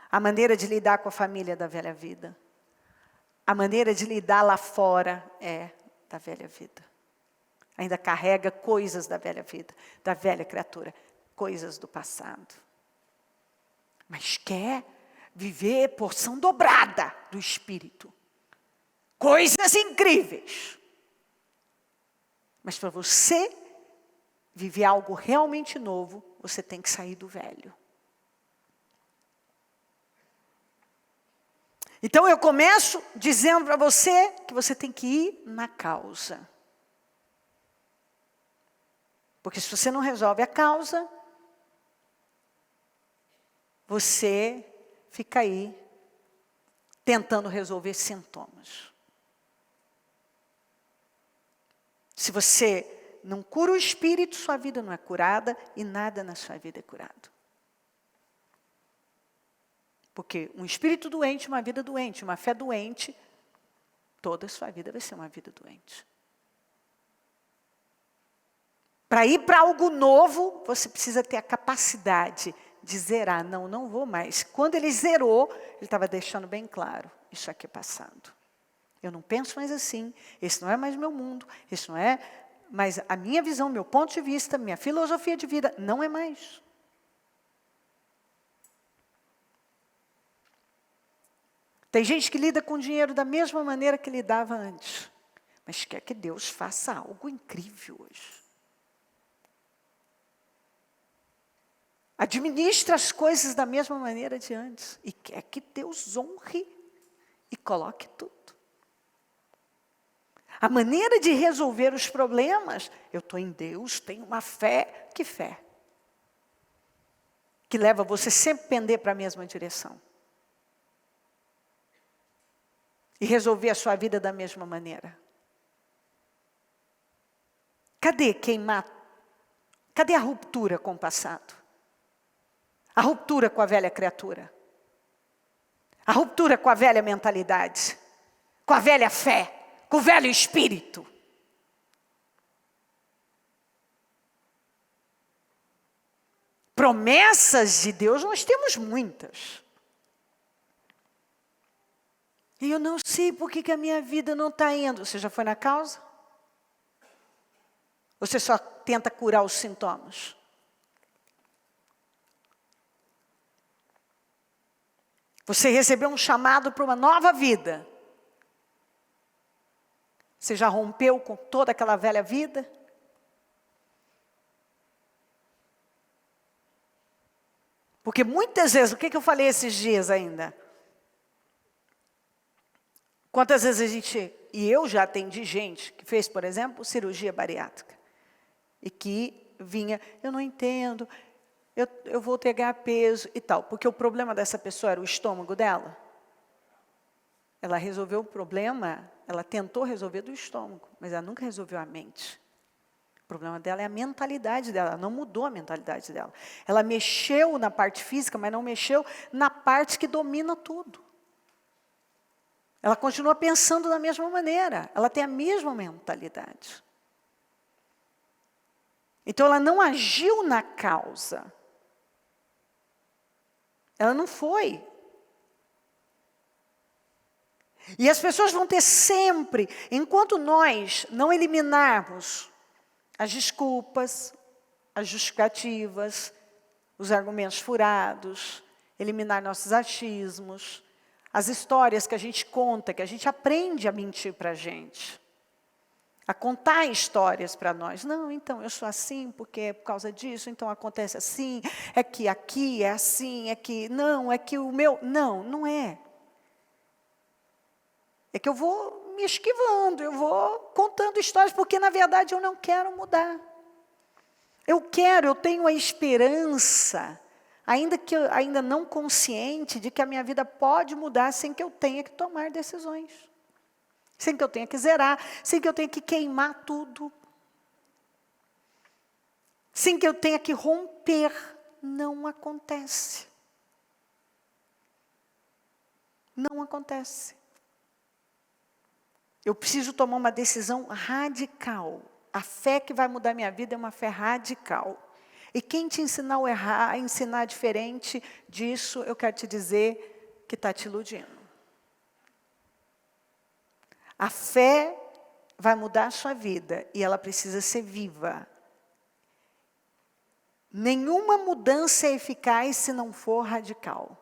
A maneira de lidar com a família é da velha vida. A maneira de lidar lá fora é da velha vida. Ainda carrega coisas da velha vida, da velha criatura, coisas do passado. Mas quer viver porção dobrada do Espírito. Coisas incríveis. Mas para você viver algo realmente novo, você tem que sair do velho. Então eu começo dizendo para você que você tem que ir na causa. Porque se você não resolve a causa, você fica aí tentando resolver sintomas. Se você não cura o espírito, sua vida não é curada e nada na sua vida é curado. Porque um espírito doente, uma vida doente, uma fé doente, toda a sua vida vai ser uma vida doente. Para ir para algo novo, você precisa ter a capacidade de zerar. Não, não vou mais. Quando ele zerou, ele estava deixando bem claro, isso aqui é passado. Eu não penso mais assim, esse não é mais meu mundo, esse não é mais a minha visão, meu ponto de vista, minha filosofia de vida, não é mais. Tem gente que lida com dinheiro da mesma maneira que lidava antes, mas quer que Deus faça algo incrível hoje. Administra as coisas da mesma maneira de antes. E quer que Deus honre e coloque tudo. A maneira de resolver os problemas, eu estou em Deus, tenho uma fé. Que fé? Que leva você sempre a pender para a mesma direção. E resolver a sua vida da mesma maneira. Cadê queimar? Cadê a ruptura com o passado? A ruptura com a velha criatura. A ruptura com a velha mentalidade. Com a velha fé. Com o velho espírito. Promessas de Deus nós temos muitas. E eu não sei por que a minha vida não está indo. Você já foi na causa? Ou você só tenta curar os sintomas? Você recebeu um chamado para uma nova vida. Você já rompeu com toda aquela velha vida? Porque muitas vezes, o que eu falei esses dias ainda? Quantas vezes a gente, e eu já atendi gente que fez, por exemplo, cirurgia bariátrica. E que vinha, eu não entendo, eu vou ter ganhar peso e tal. Porque o problema dessa pessoa era o estômago dela. Ela resolveu o problema, ela tentou resolver do estômago, mas ela nunca resolveu a mente. O problema dela é a mentalidade dela, ela não mudou a mentalidade dela. Ela mexeu na parte física, mas não mexeu na parte que domina tudo. Ela continua pensando da mesma maneira, ela tem a mesma mentalidade. Então ela não agiu na causa. Ela não foi. E as pessoas vão ter sempre, enquanto nós não eliminarmos as desculpas, as justificativas, os argumentos furados, eliminar nossos achismos, as histórias que a gente conta, que a gente aprende a mentir para a gente, a contar histórias para nós. Não, então eu sou assim porque é por causa disso, então acontece assim, é que aqui é assim, é que não, é que o meu... Não, não é. É que eu vou me esquivando, eu vou contando histórias, porque na verdade eu não quero mudar. Eu tenho a esperança, ainda não consciente, de que a minha vida pode mudar sem que eu tenha que tomar decisões. Sem que eu tenha que zerar, sem que eu tenha que queimar tudo. Sem que eu tenha que romper. Não acontece. Não acontece. Eu preciso tomar uma decisão radical. A fé que vai mudar minha vida é uma fé radical. E quem te ensinar o errar, a ensinar diferente disso, eu quero te dizer que está te iludindo. A fé vai mudar a sua vida e ela precisa ser viva. Nenhuma mudança é eficaz se não for radical.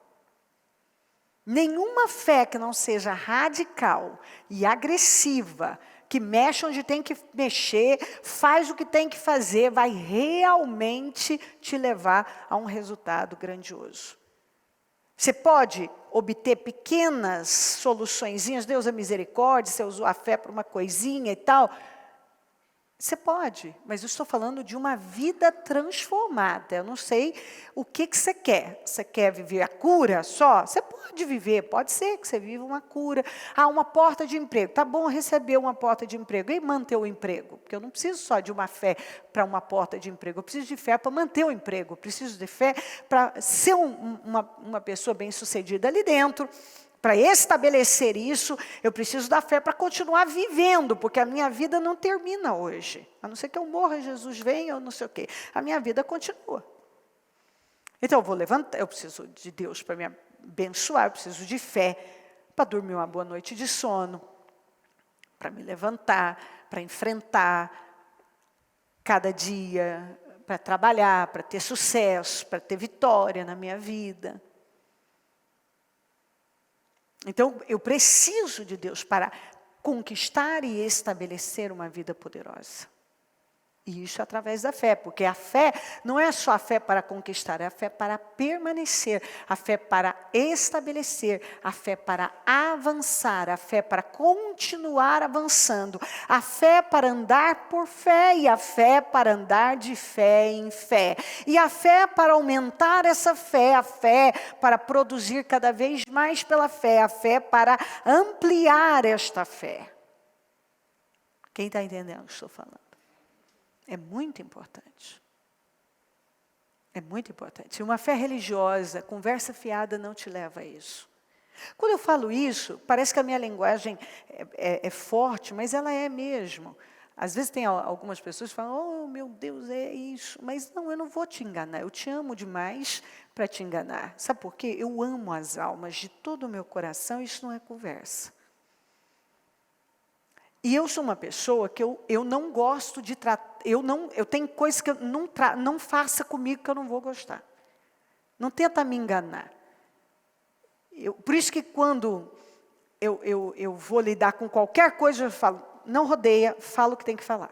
Nenhuma fé que não seja radical e agressiva, que mexe onde tem que mexer, faz o que tem que fazer, vai realmente te levar a um resultado grandioso. Você pode obter pequenas soluçõezinhas, Deus é misericórdia, você usou a fé para uma coisinha e tal. Você pode, mas eu estou falando de uma vida transformada. Eu não sei o que você quer. Você quer viver a cura só? Você pode viver, pode ser que você viva uma cura. Ah, uma porta de emprego. Tá bom receber uma porta de emprego e manter o emprego. Porque eu não preciso só de uma fé para uma porta de emprego. Eu preciso de fé para manter o emprego. Eu preciso de fé para ser uma pessoa bem-sucedida ali dentro. Para estabelecer isso, eu preciso da fé para continuar vivendo, porque a minha vida não termina hoje. A não ser que eu morra, Jesus venha ou não sei o quê. A minha vida continua. Então eu vou levantar, eu preciso de Deus para me abençoar, eu preciso de fé para dormir uma boa noite de sono, para me levantar, para enfrentar cada dia, para trabalhar, para ter sucesso, para ter vitória na minha vida. Então, eu preciso de Deus para conquistar e estabelecer uma vida poderosa. E isso através da fé, porque a fé não é só a fé para conquistar, é a fé para permanecer, a fé para estabelecer, a fé para avançar, a fé para continuar avançando, a fé para andar por fé e a fé para andar de fé em fé. E a fé para aumentar essa fé, a fé para produzir cada vez mais pela fé, a fé para ampliar esta fé. Quem está entendendo o que estou falando? É muito importante. É muito importante. Uma fé religiosa, conversa fiada não te leva a isso. Quando eu falo isso, parece que a minha linguagem é forte, mas ela é mesmo. Às vezes tem algumas pessoas que falam, oh meu Deus, é isso. Mas não, eu não vou te enganar, eu te amo demais para te enganar. Sabe por quê? Eu amo as almas de todo o meu coração, isso não é conversa. E eu sou uma pessoa que eu não gosto de tratar, eu tenho coisas que eu não faça comigo que eu não vou gostar. Não tenta me enganar. Por isso que quando eu vou lidar com qualquer coisa, eu falo, não rodeia, fala o que tem que falar.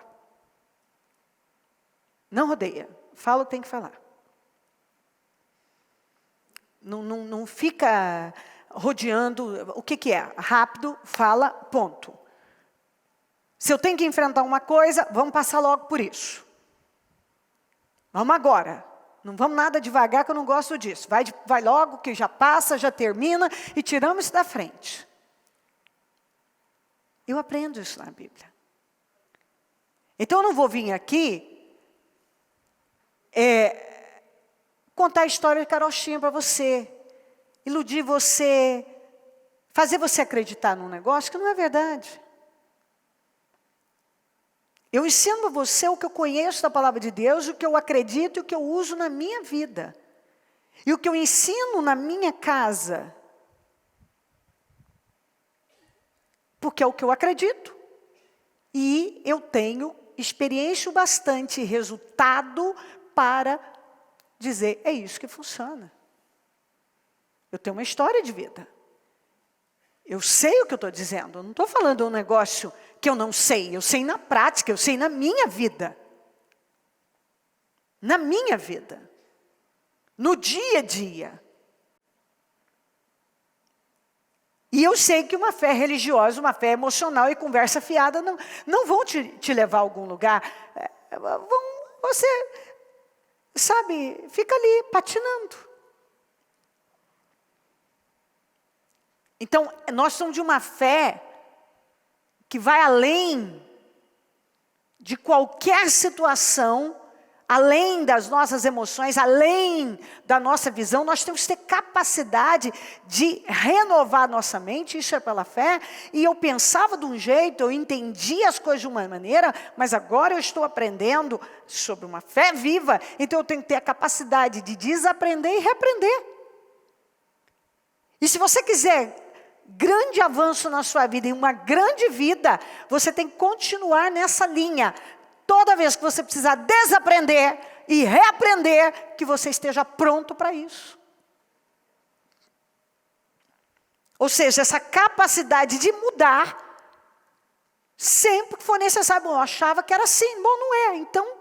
Não rodeia, fala o que tem que falar. Não fica rodeando, o que é? Rápido, fala, ponto. Se eu tenho que enfrentar uma coisa, vamos passar logo por isso. Vamos agora. Não vamos nada devagar, que eu não gosto disso. Vai logo, que já passa, já termina, e tiramos isso da frente. Eu aprendo isso na Bíblia. Então eu não vou vir aqui contar a história de carochinha para você, iludir você, fazer você acreditar num negócio que não é verdade. Eu ensino a você o que eu conheço da palavra de Deus, o que eu acredito e o que eu uso na minha vida. E o que eu ensino na minha casa. Porque é o que eu acredito. E eu tenho experiência bastante, resultado para dizer, é isso que funciona. Eu tenho uma história de vida. Eu sei o que eu estou dizendo, eu não estou falando um negócio que eu não sei, eu sei na prática, eu sei na minha vida. Na minha vida. No dia a dia. E eu sei que uma fé religiosa, uma fé emocional e conversa fiada não vão te levar a algum lugar. Você, sabe, fica ali patinando. Então, nós somos de uma fé que vai além de qualquer situação, além das nossas emoções, além da nossa visão. Nós temos que ter capacidade de renovar nossa mente, isso é pela fé. E eu pensava de um jeito, eu entendia as coisas de uma maneira, mas agora eu estou aprendendo sobre uma fé viva, então eu tenho que ter a capacidade de desaprender e reaprender. E se você quiser grande avanço na sua vida e uma grande vida, você tem que continuar nessa linha. Toda vez que você precisar desaprender e reaprender, que você esteja pronto para isso. Ou seja, essa capacidade de mudar, sempre que for necessário. Bom, eu achava que era assim, bom, não é, então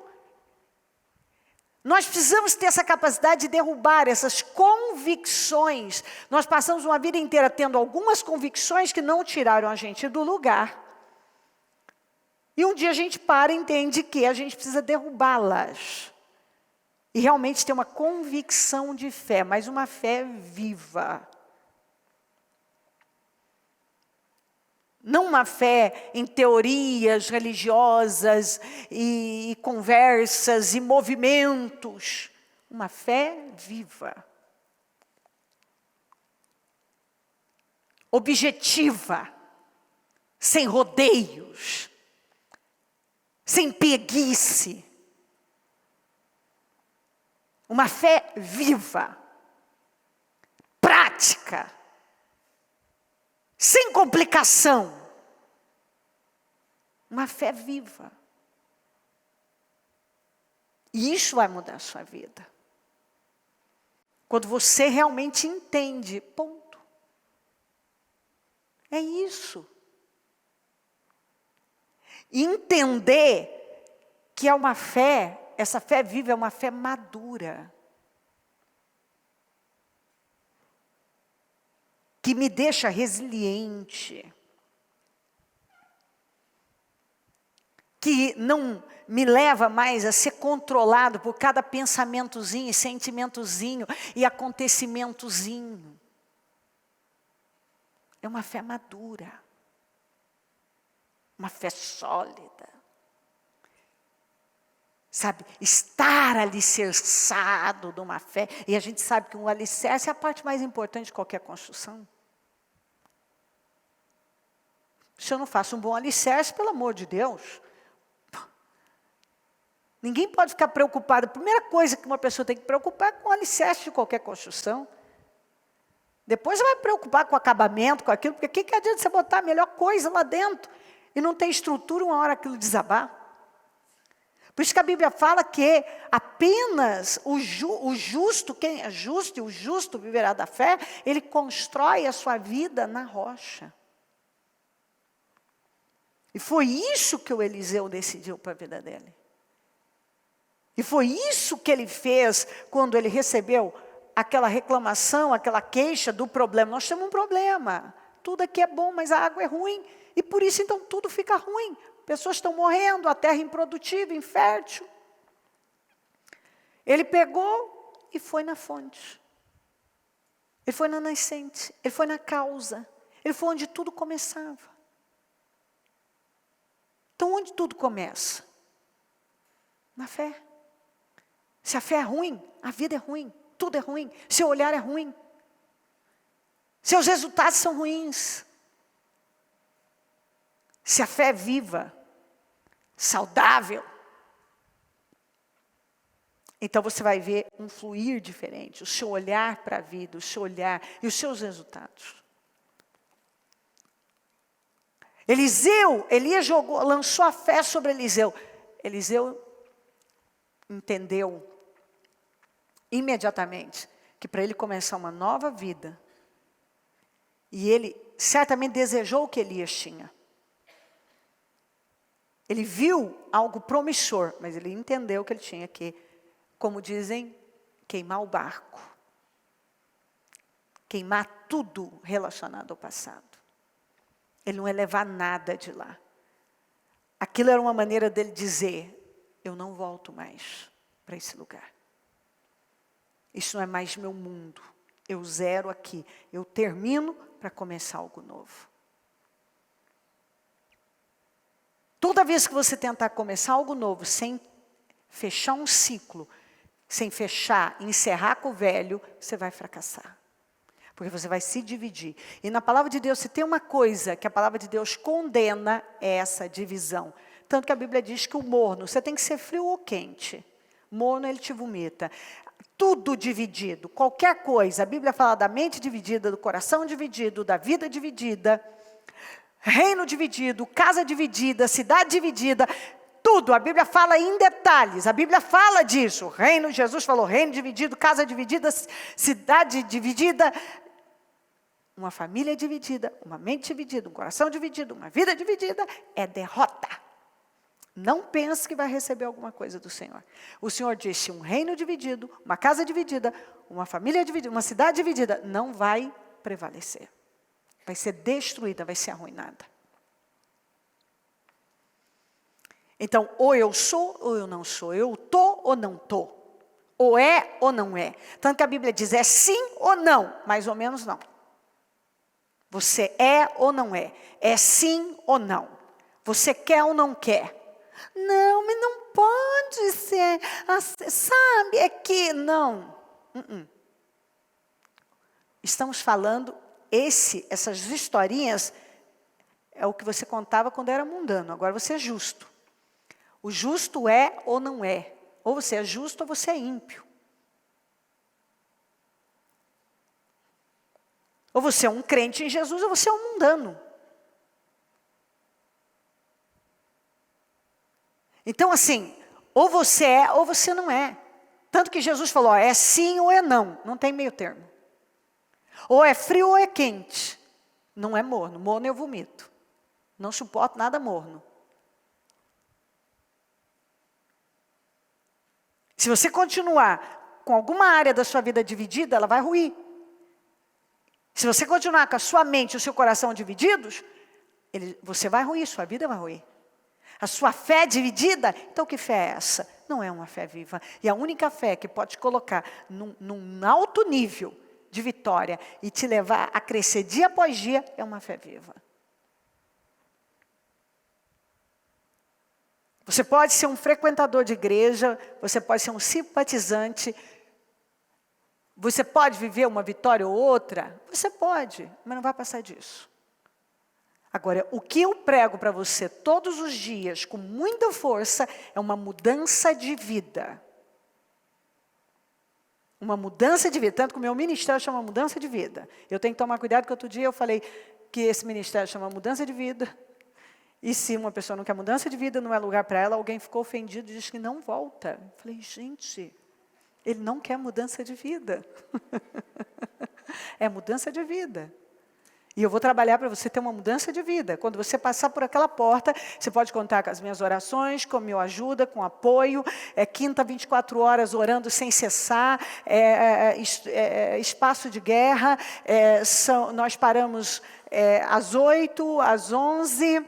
nós precisamos ter essa capacidade de derrubar essas convicções. Nós passamos uma vida inteira tendo algumas convicções que não tiraram a gente do lugar. E um dia a gente para e entende que a gente precisa derrubá-las. E realmente ter uma convicção de fé, mas uma fé viva. Não uma fé em teorias religiosas e conversas e movimentos. Uma fé viva. objetiva, sem rodeios, sem preguiça. Uma fé viva, prática, sem complicação. Uma fé viva. E isso vai mudar a sua vida. Quando você realmente entende, ponto. É isso. E entender que é uma fé, essa fé viva é uma fé madura. Que me deixa resiliente. Que não me leva mais a ser controlado por cada pensamentozinho, sentimentozinho e acontecimentozinho. É uma fé madura. Uma fé sólida. Sabe, estar alicerçado de uma fé. E a gente sabe que um alicerce é a parte mais importante de qualquer construção. Se eu não faço um bom alicerce, pelo amor de Deus. Ninguém pode ficar preocupado. A primeira coisa que uma pessoa tem que preocupar é com o alicerce de qualquer construção. Depois você vai preocupar com o acabamento, com aquilo, porque o que adianta você botar a melhor coisa lá dentro e não tem estrutura uma hora aquilo desabar? Por isso que a Bíblia fala que apenas o justo, quem é justo e o justo viverá da fé, ele constrói a sua vida na rocha. E foi isso que o Eliseu decidiu para a vida dele. E foi isso que ele fez quando ele recebeu aquela reclamação, aquela queixa do problema. Nós temos um problema. Tudo aqui é bom, mas a água é ruim. E por isso, então, tudo fica ruim. Pessoas estão morrendo, a terra improdutiva, infértil. Ele pegou e foi na fonte. Ele foi na nascente. Ele foi na causa. Ele foi onde tudo começava. Então, onde tudo começa? Na fé. Se a fé é ruim, a vida é ruim, tudo é ruim. Seu olhar é ruim. Seus resultados são ruins. Se a fé é viva, saudável, então você vai ver um fluir diferente, o seu olhar para a vida, o seu olhar e os seus resultados. Elias lançou a fé sobre Eliseu. Eliseu entendeu imediatamente que para ele começar uma nova vida, e ele certamente desejou o que Elias tinha. Ele viu algo promissor, mas ele entendeu que ele tinha que, como dizem, queimar o barco. Queimar tudo relacionado ao passado. Ele não ia levar nada de lá. Aquilo era uma maneira dele dizer, eu não volto mais para esse lugar. Isso não é mais meu mundo. Eu zero aqui. Eu termino para começar algo novo. Toda vez que você tentar começar algo novo, sem fechar um ciclo, sem encerrar com o velho, você vai fracassar. Porque você vai se dividir. E na palavra de Deus, se tem uma coisa que a palavra de Deus condena, é essa divisão. Tanto que a Bíblia diz que o morno, você tem que ser frio ou quente. Morno, ele te vomita. Tudo dividido, qualquer coisa. A Bíblia fala da mente dividida, do coração dividido, da vida dividida, reino dividido, casa dividida, cidade dividida, tudo. A Bíblia fala em detalhes, a Bíblia fala disso. Reino, Jesus falou, reino dividido, casa dividida, cidade dividida, uma família dividida, uma mente dividida, um coração dividido, uma vida dividida, é derrota. Não pense que vai receber alguma coisa do Senhor. O Senhor disse, um reino dividido, uma casa dividida, uma família dividida, uma cidade dividida, não vai prevalecer. Vai ser destruída, vai ser arruinada. Então, ou eu sou ou eu não sou. Eu estou ou não estou. Ou é ou não é. Tanto que a Bíblia diz, é sim ou não. Mais ou menos não. Você é ou não é. É sim ou não. Você quer ou não quer. Não, mas não pode ser. Sabe, é que não. Estamos falando essas historinhas é o que você contava quando era mundano. Agora você é justo. O justo é ou não é. Ou você é justo ou você é ímpio. Ou você é um crente em Jesus ou você é um mundano. Então assim, ou você é ou você não é. Tanto que Jesus falou, é sim ou é não. Não tem meio termo. Ou é frio ou é quente. Não é morno. Morno eu vomito. Não suporto nada morno. Se você continuar com alguma área da sua vida dividida, ela vai ruir. Se você continuar com a sua mente e o seu coração divididos, você vai ruir, sua vida vai ruir. A sua fé dividida, então que fé é essa? Não é uma fé viva. E a única fé que pode te colocar num alto nível de vitória e te levar a crescer dia após dia, é uma fé viva. Você pode ser um frequentador de igreja, você pode ser um simpatizante, você pode viver uma vitória ou outra, você pode, mas não vai passar disso. Agora, o que eu prego para você todos os dias, com muita força, é uma mudança de vida. Uma mudança de vida, tanto que o meu ministério chama mudança de vida. Eu tenho que tomar cuidado, que outro dia eu falei que esse ministério chama mudança de vida. E se uma pessoa não quer mudança de vida, não é lugar para ela, alguém ficou ofendido e disse que não volta. Eu falei, gente, ele não quer mudança de vida. É mudança de vida. E eu vou trabalhar para você ter uma mudança de vida. Quando você passar por aquela porta, você pode contar com as minhas orações, com a minha ajuda, com apoio. Quinta, 24 horas, orando sem cessar. Espaço de guerra. Nós paramos às 8, às 11...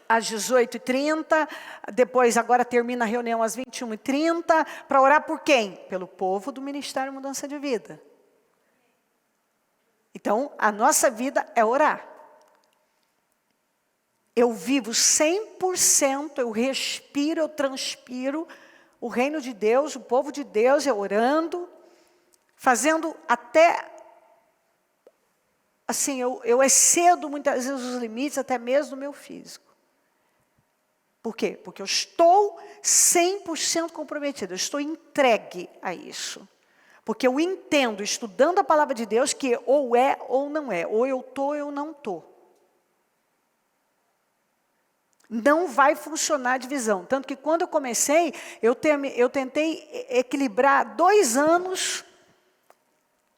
às 18h30, depois agora termina a reunião às 21h30, para orar por quem? Pelo povo do Ministério Mudança de Vida. Então, a nossa vida é orar. Eu vivo 100%, eu respiro, eu transpiro o reino de Deus, o povo de Deus, eu orando, fazendo até... assim, eu excedo muitas vezes os limites, até mesmo do meu físico. Por quê? Porque eu estou 100% comprometida, eu estou entregue a isso. Porque eu entendo, estudando a palavra de Deus, que ou é ou não é, ou eu estou ou eu não estou. Não vai funcionar a divisão. Tanto que quando eu comecei, eu tentei equilibrar 2 anos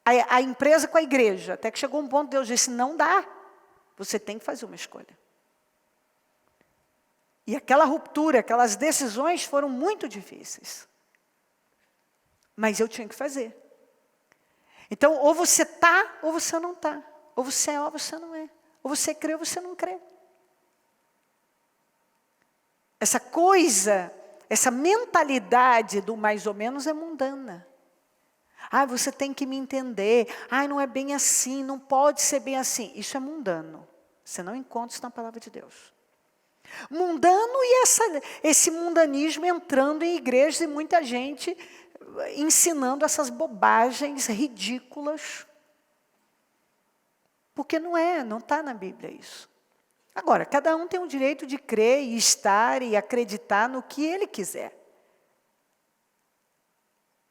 a empresa com a igreja. Até que chegou um ponto, Deus disse, não dá, você tem que fazer uma escolha. E aquela ruptura, aquelas decisões foram muito difíceis. Mas eu tinha que fazer. Então, ou você está, ou você não está. Ou você é, ou você não é. Ou você crê, ou você não crê. Essa coisa, essa mentalidade do mais ou menos é mundana. Você tem que me entender. Não é bem assim, não pode ser bem assim. Isso é mundano. Você não encontra isso na palavra de Deus. Mundano e esse mundanismo entrando em igrejas e muita gente ensinando essas bobagens ridículas. Porque não está na Bíblia isso. Agora, cada um tem o direito de crer e estar e acreditar no que ele quiser.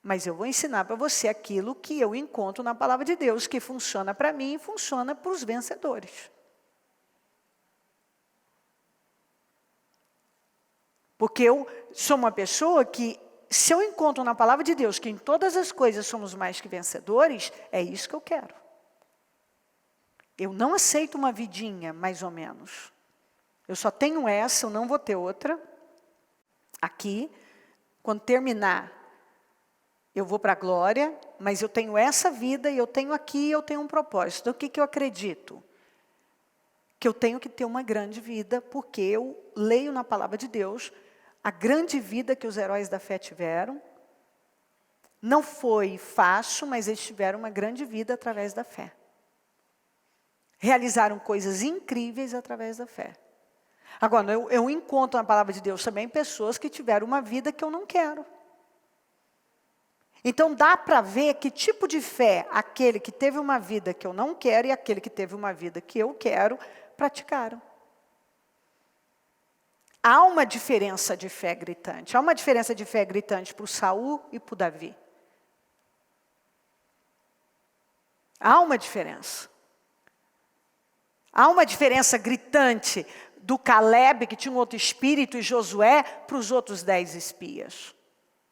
Mas eu vou ensinar para você aquilo que eu encontro na palavra de Deus, que funciona para mim e funciona para os vencedores. Porque eu sou uma pessoa que, se eu encontro na palavra de Deus que em todas as coisas somos mais que vencedores, é isso que eu quero. Eu não aceito uma vidinha, mais ou menos. Eu só tenho essa, eu não vou ter outra. Aqui, quando terminar, eu vou para a glória, mas eu tenho essa vida e eu tenho aqui, eu tenho um propósito. Então, o que eu acredito? Que eu tenho que ter uma grande vida, porque eu leio na palavra de Deus a grande vida que os heróis da fé tiveram. Não foi fácil, mas eles tiveram uma grande vida através da fé. Realizaram coisas incríveis através da fé. Agora, eu encontro na palavra de Deus também pessoas que tiveram uma vida que eu não quero. Então dá para ver que tipo de fé aquele que teve uma vida que eu não quero e aquele que teve uma vida que eu quero praticaram. Há uma diferença de fé gritante. Há uma diferença de fé gritante para o Saul e para o Davi. Há uma diferença. Há uma diferença gritante do Caleb, que tinha um outro espírito, e Josué, para os outros 10 espias.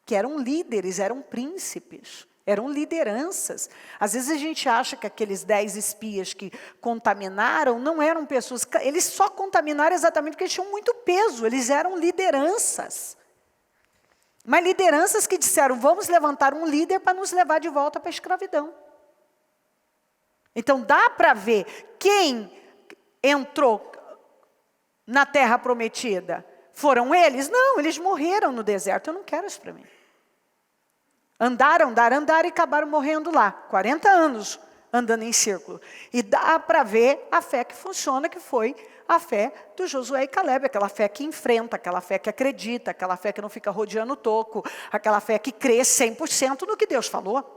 Que eram líderes, eram príncipes, eram lideranças. Às vezes a gente acha que aqueles 10 espias que contaminaram não eram pessoas, eles só contaminaram exatamente porque eles tinham muito peso, eles eram lideranças. Mas lideranças que disseram, vamos levantar um líder para nos levar de volta para a escravidão. Então dá para ver quem entrou na terra prometida. Foram eles? Não, eles morreram no deserto, eu não quero isso para mim. Andaram e acabaram morrendo lá. 40 anos andando em círculo. E dá para ver a fé que funciona, que foi a fé do Josué e Caleb. Aquela fé que enfrenta, aquela fé que acredita, aquela fé que não fica rodeando o toco, aquela fé que crê 100% no que Deus falou.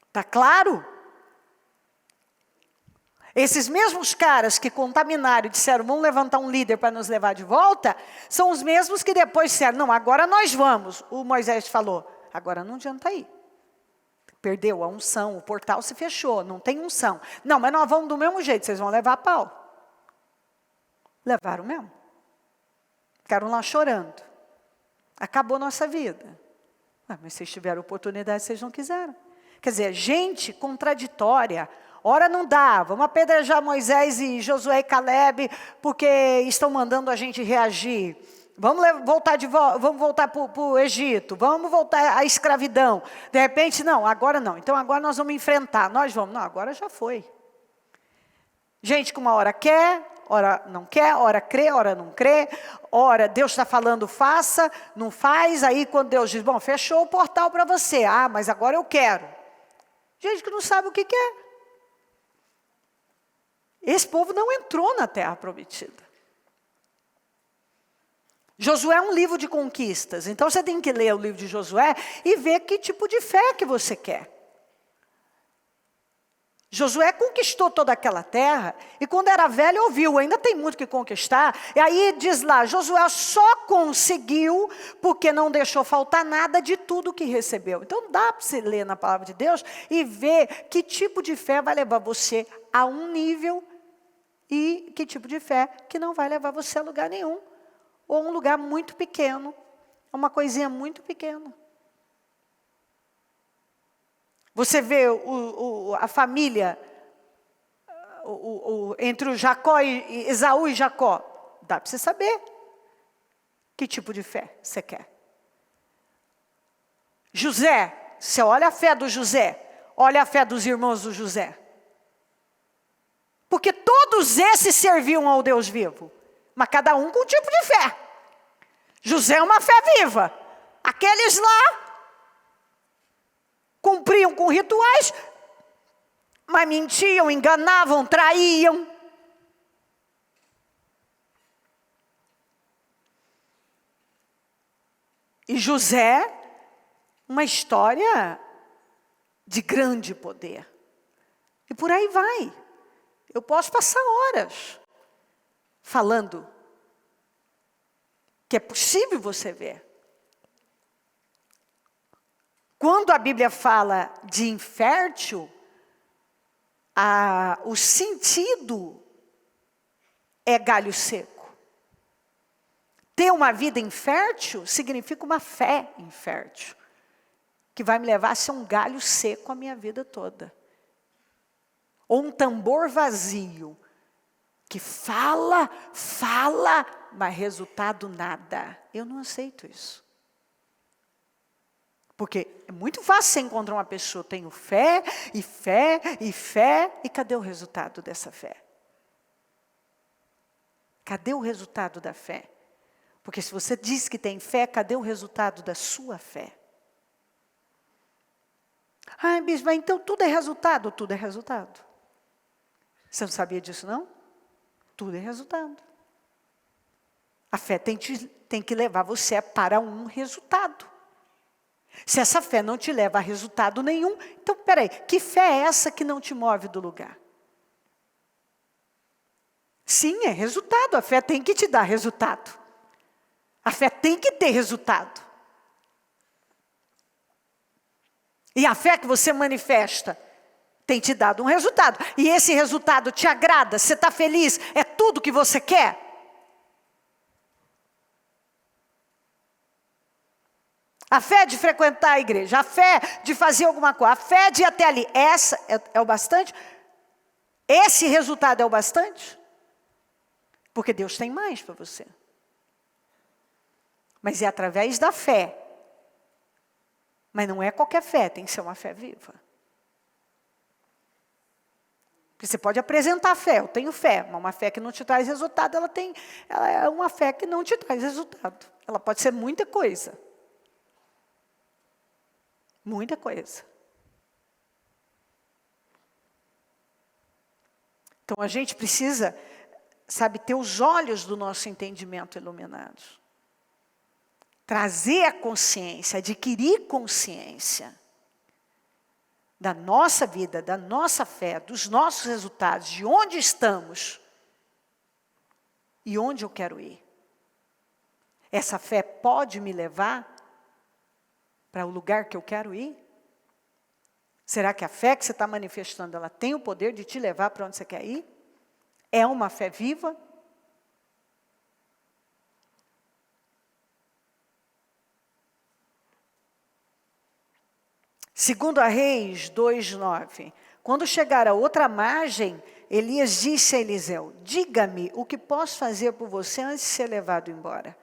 Está claro? Esses mesmos caras que contaminaram e disseram, vamos levantar um líder para nos levar de volta, são os mesmos que depois disseram, não, agora nós vamos. O Moisés falou, agora não adianta ir. Perdeu a unção, o portal se fechou, não tem unção. Não, mas nós vamos do mesmo jeito, vocês vão levar pau. Levaram mesmo. Ficaram lá chorando. Acabou nossa vida. Ah, mas vocês tiveram oportunidade, vocês não quiseram. Quer dizer, gente contraditória. Ora não dá, vamos apedrejar Moisés e Josué e Caleb, porque estão mandando a gente reagir. Vamos voltar para o Egito, vamos voltar à escravidão. De repente, não, agora não. Então agora nós vamos enfrentar, nós vamos. Não, agora já foi. Gente que uma hora quer, ora não quer, ora crê, ora não crê. Ora Deus está falando, faça, não faz. Aí quando Deus diz, bom, fechou o portal para você. Ah, mas agora eu quero. Gente que não sabe o que quer. Esse povo não entrou na terra prometida. Josué é um livro de conquistas. Então você tem que ler o livro de Josué e ver que tipo de fé que você quer. Josué conquistou toda aquela terra e quando era velho ouviu, ainda tem muito que conquistar. E aí diz lá, Josué só conseguiu porque não deixou faltar nada de tudo que recebeu. Então dá para você ler na palavra de Deus e ver que tipo de fé vai levar você a um nível e que tipo de fé que não vai levar você a lugar nenhum. Ou um lugar muito pequeno, uma coisinha muito pequena. Você vê a família entre o Jacó e Esaú e Jacó. Dá para você saber que tipo de fé você quer. José, você olha a fé do José, olha a fé dos irmãos do José. Porque todos esses serviam ao Deus vivo. Mas cada um com um tipo de fé. José é uma fé viva. Aqueles lá cumpriam com rituais, mas mentiam, enganavam, traíam. E José, uma história de grande poder. E por aí vai. Eu posso passar horas falando que é possível você ver. Quando a Bíblia fala de infértil, o sentido é galho seco. Ter uma vida infértil significa uma fé infértil, que vai me levar a ser um galho seco a minha vida toda. Ou um tambor vazio, que fala, mas resultado nada. Eu não aceito isso. Porque é muito fácil você encontrar uma pessoa, tenho fé, e cadê o resultado dessa fé? Cadê o resultado da fé? Porque se você diz que tem fé, cadê o resultado da sua fé? Ah, bispo, então tudo é resultado? Tudo é resultado. Você não sabia disso, não? Tudo é resultado. A fé tem que levar você para um resultado. Se essa fé não te leva a resultado nenhum, então, peraí, que fé é essa que não te move do lugar? Sim, é resultado, a fé tem que te dar resultado. A fé tem que ter resultado. E a fé que você manifesta tem te dado um resultado. E esse resultado te agrada, você está feliz, é tudo que você quer? A fé de frequentar a igreja, a fé de fazer alguma coisa, a fé de ir até ali, essa é o bastante? Esse resultado é o bastante? Porque Deus tem mais para você. Mas é através da fé. Mas não é qualquer fé, tem que ser uma fé viva. Porque você pode apresentar fé, eu tenho fé, mas uma fé que não te traz resultado, ela é uma fé que não te traz resultado. Ela pode ser muita coisa. Muita coisa. Então a gente precisa, sabe, ter os olhos do nosso entendimento iluminados. Trazer a consciência, adquirir consciência da nossa vida, da nossa fé, dos nossos resultados, de onde estamos e onde eu quero ir. Essa fé pode me levar para o lugar que eu quero ir? Será que a fé que você está manifestando, ela tem o poder de te levar para onde você quer ir? É uma fé viva? Segundo a Reis 2:9, quando chegar a outra margem, Elias disse a Eliseu, diga-me o que posso fazer por você antes de ser levado embora.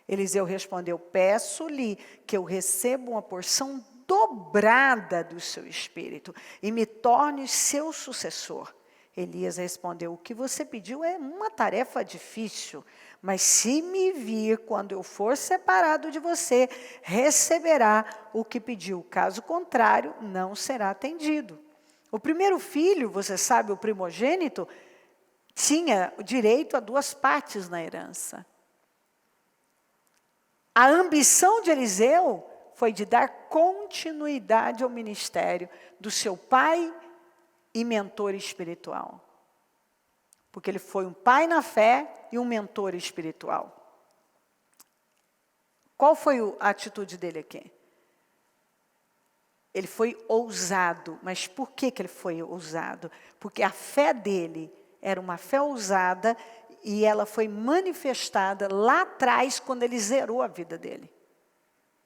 Eliseu respondeu, peço-lhe que eu receba uma porção dobrada do seu espírito e me torne seu sucessor. Elias respondeu, o que você pediu é uma tarefa difícil, mas se me vir quando eu for separado de você, receberá o que pediu. Caso contrário, não será atendido. O primeiro filho, você sabe, o primogênito, tinha direito a 2 partes na herança. A ambição de Eliseu foi de dar continuidade ao ministério do seu pai e mentor espiritual. Porque ele foi um pai na fé e um mentor espiritual. Qual foi a atitude dele aqui? Ele foi ousado. Mas por que ele foi ousado? Porque a fé dele era uma fé ousada e ela foi manifestada lá atrás quando ele zerou a vida dele.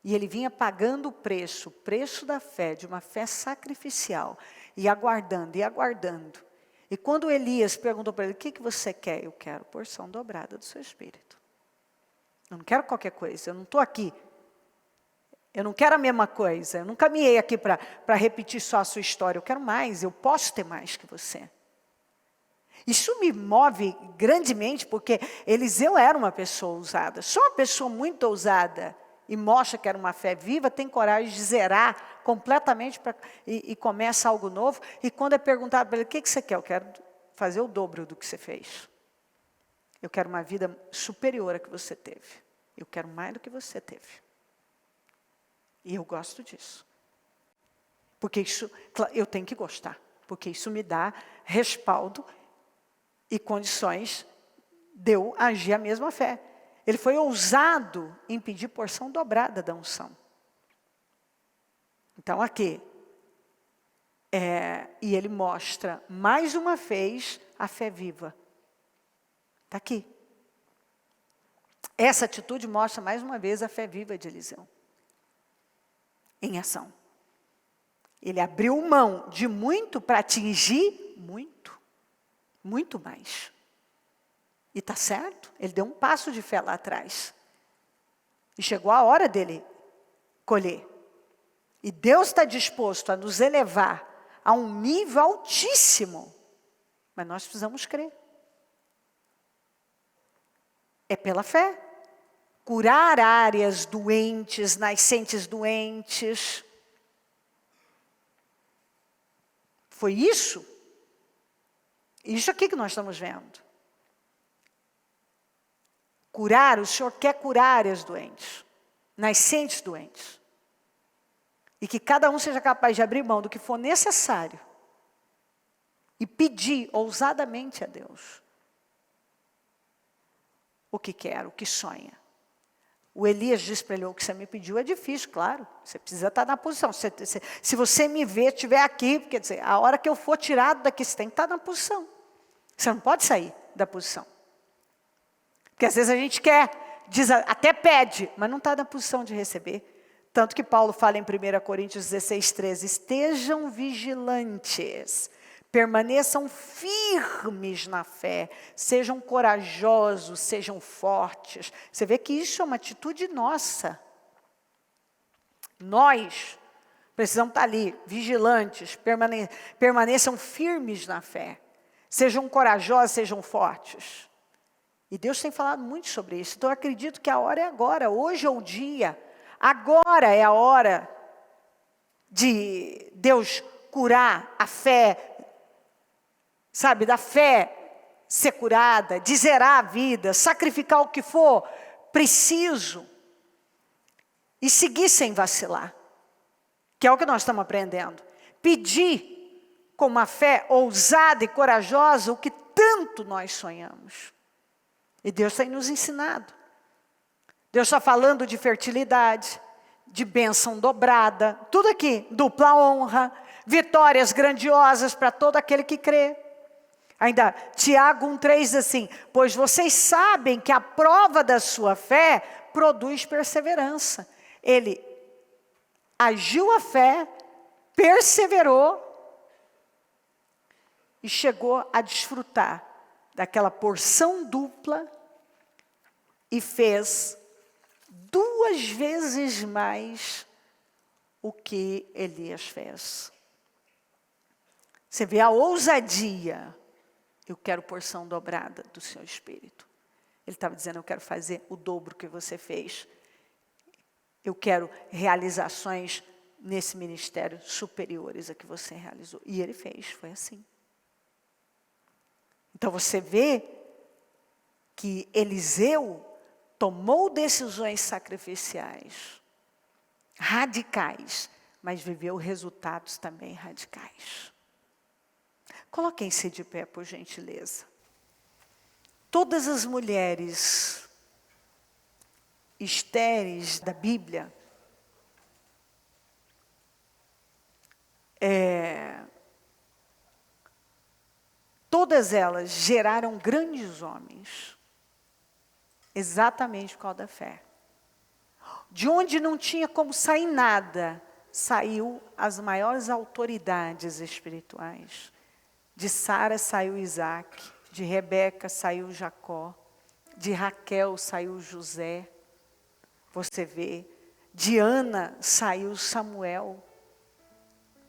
E ele vinha pagando o preço da fé, de uma fé sacrificial, e aguardando, e aguardando. E quando Elias perguntou para ele, o que você quer? Eu quero porção dobrada do seu espírito. Eu não quero qualquer coisa, eu não estou aqui. Eu não quero a mesma coisa, eu não caminhei aqui para repetir só a sua história, eu quero mais, eu posso ter mais que você. Isso me move grandemente, porque Eliseu era uma pessoa ousada. Só uma pessoa muito ousada e mostra que era uma fé viva, tem coragem de zerar completamente e começa algo novo. E quando é perguntado para ele, o que você quer? Eu quero fazer o dobro do que você fez. Eu quero uma vida superior à que você teve. Eu quero mais do que você teve. E eu gosto disso. Porque isso, eu tenho que gostar. Porque isso me dá respaldo e condições de eu agir a mesma fé. Ele foi ousado em pedir porção dobrada da unção. Então aqui, e ele mostra mais uma vez a fé viva. Está aqui. Essa atitude mostra mais uma vez a fé viva de Eliseu. Em ação. Ele abriu mão de muito para atingir muito. Muito mais. E está certo, ele deu um passo de fé lá atrás. E chegou a hora dele colher. E Deus está disposto a nos elevar a um nível altíssimo. Mas nós precisamos crer. É pela fé. Curar áreas doentes, nascentes doentes. Foi isso? Isso aqui que nós estamos vendo. Curar, o Senhor quer curar áreas doentes, nascentes doentes. E que cada um seja capaz de abrir mão do que for necessário e pedir ousadamente a Deus o que quer, o que sonha. O Elias disse para ele: o que você me pediu é difícil, claro. Você precisa estar na posição. Se você me ver, estiver aqui, quer dizer, a hora que eu for tirado daqui, você tem que estar na posição. Você não pode sair da posição. Porque às vezes a gente quer, até pede, mas não está na posição de receber. Tanto que Paulo fala em 1 Coríntios 16:13, estejam vigilantes, permaneçam firmes na fé, sejam corajosos, sejam fortes. Você vê que isso é uma atitude nossa. Nós precisamos estar ali, vigilantes, permaneçam firmes na fé, sejam corajosos, sejam fortes. E Deus tem falado muito sobre isso. Então eu acredito que a hora é agora, hoje é o dia. Agora é a hora de Deus curar a fé, sabe, da fé ser curada, de zerar a vida, sacrificar o que for preciso e seguir sem vacilar, que é o que nós estamos aprendendo. Pedir com uma fé ousada e corajosa o que tanto nós sonhamos. E Deus tem nos ensinado. Deus está falando de fertilidade, de bênção dobrada, tudo aqui, dupla honra, vitórias grandiosas para todo aquele que crê. Ainda, Tiago 1,3 diz assim, pois vocês sabem que a prova da sua fé produz perseverança. Ele agiu a fé, perseverou e chegou a desfrutar daquela porção dupla e fez 2 vezes mais o que Elias fez. Você vê a ousadia. Eu quero porção dobrada do seu espírito. Ele estava dizendo, eu quero fazer o dobro que você fez. Eu quero realizações nesse ministério superiores a que você realizou. E ele fez, foi assim. Então você vê que Eliseu tomou decisões sacrificiais, radicais, mas viveu resultados também radicais. Coloquem-se de pé, por gentileza. Todas as mulheres estéreis da Bíblia, todas elas geraram grandes homens, exatamente por causa da fé. De onde não tinha como sair nada, saiu as maiores autoridades espirituais. De Sara saiu Isaac, de Rebeca saiu Jacó, de Raquel saiu José. Você vê, de Ana saiu Samuel.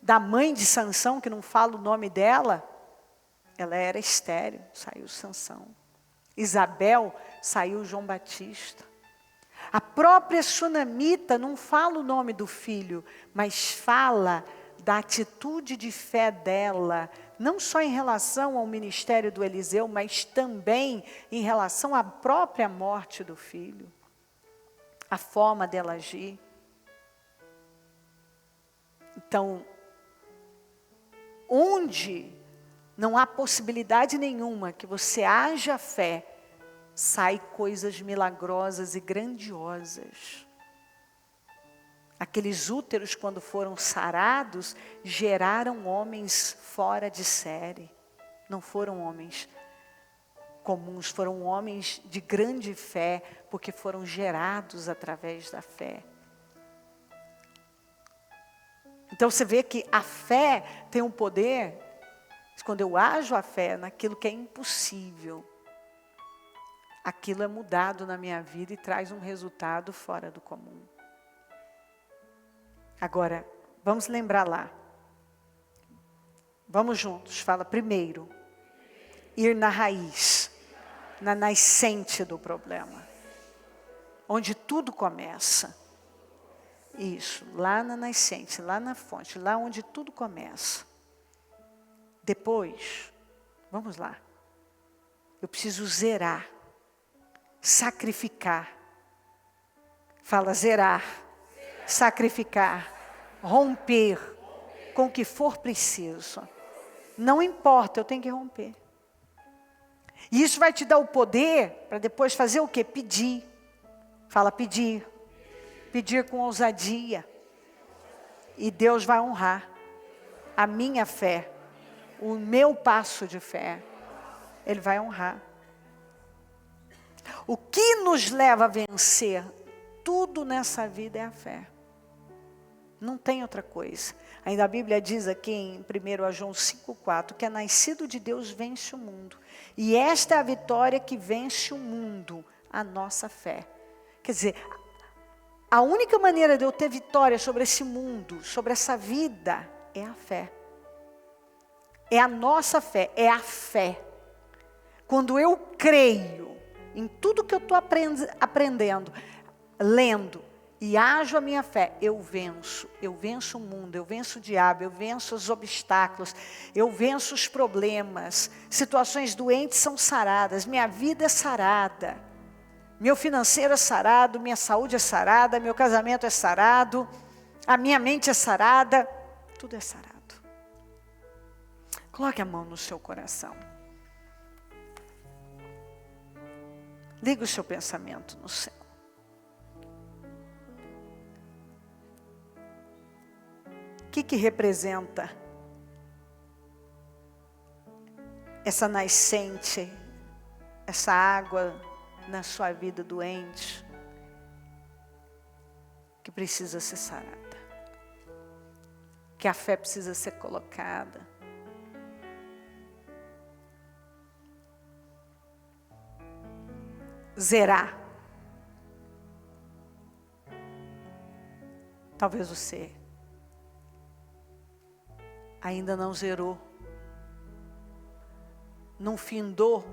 Da mãe de Sansão, que não fala o nome dela, ela era estéril, saiu Sansão. Isabel, saiu João Batista. A própria Sunamita não fala o nome do filho, mas fala da atitude de fé dela, não só em relação ao ministério do Eliseu, mas também em relação à própria morte do filho. A forma dela agir. Então, onde não há possibilidade nenhuma que você haja fé, sai coisas milagrosas e grandiosas. Aqueles úteros, quando foram sarados, geraram homens fora de série. Não foram homens comuns, foram homens de grande fé, porque foram gerados através da fé. Então você vê que a fé tem um poder, quando eu ajo a fé naquilo que é impossível, aquilo é mudado na minha vida e traz um resultado fora do comum. Agora, vamos lembrar lá. Vamos juntos, fala primeiro. Ir na raiz, na nascente do problema. Onde tudo começa. Isso, lá na nascente, lá na fonte, lá onde tudo começa. Depois, vamos lá. Eu preciso zerar, sacrificar. Fala zerar. Sacrificar romper com o que for preciso. Não importa, eu tenho que romper. E isso vai te dar o poder para depois fazer o quê? Pedir. Fala pedir. Pedir com ousadia. E Deus vai honrar a minha fé. O meu passo de fé. Ele vai honrar. O que nos leva a vencer tudo nessa vida é a fé. Não tem outra coisa. Ainda a Bíblia diz aqui em 1 João 5,4 que é nascido de Deus vence o mundo. E esta é a vitória que vence o mundo, a nossa fé. Quer dizer, a única maneira de eu ter vitória sobre esse mundo, sobre essa vida, é a fé. É a nossa fé, é a fé. Quando eu creio em tudo que eu estou aprendendo, lendo, e ajo a minha fé, eu venço o mundo, eu venço o diabo, eu venço os obstáculos, eu venço os problemas, situações doentes são saradas, minha vida é sarada, meu financeiro é sarado, minha saúde é sarada, meu casamento é sarado, a minha mente é sarada, tudo é sarado. Coloque a mão no seu coração. Liga o seu pensamento no céu. O que representa essa nascente, essa água na sua vida doente, que precisa ser sarada, que a fé precisa ser colocada? Zerar. Talvez você ainda não zerou, não findou,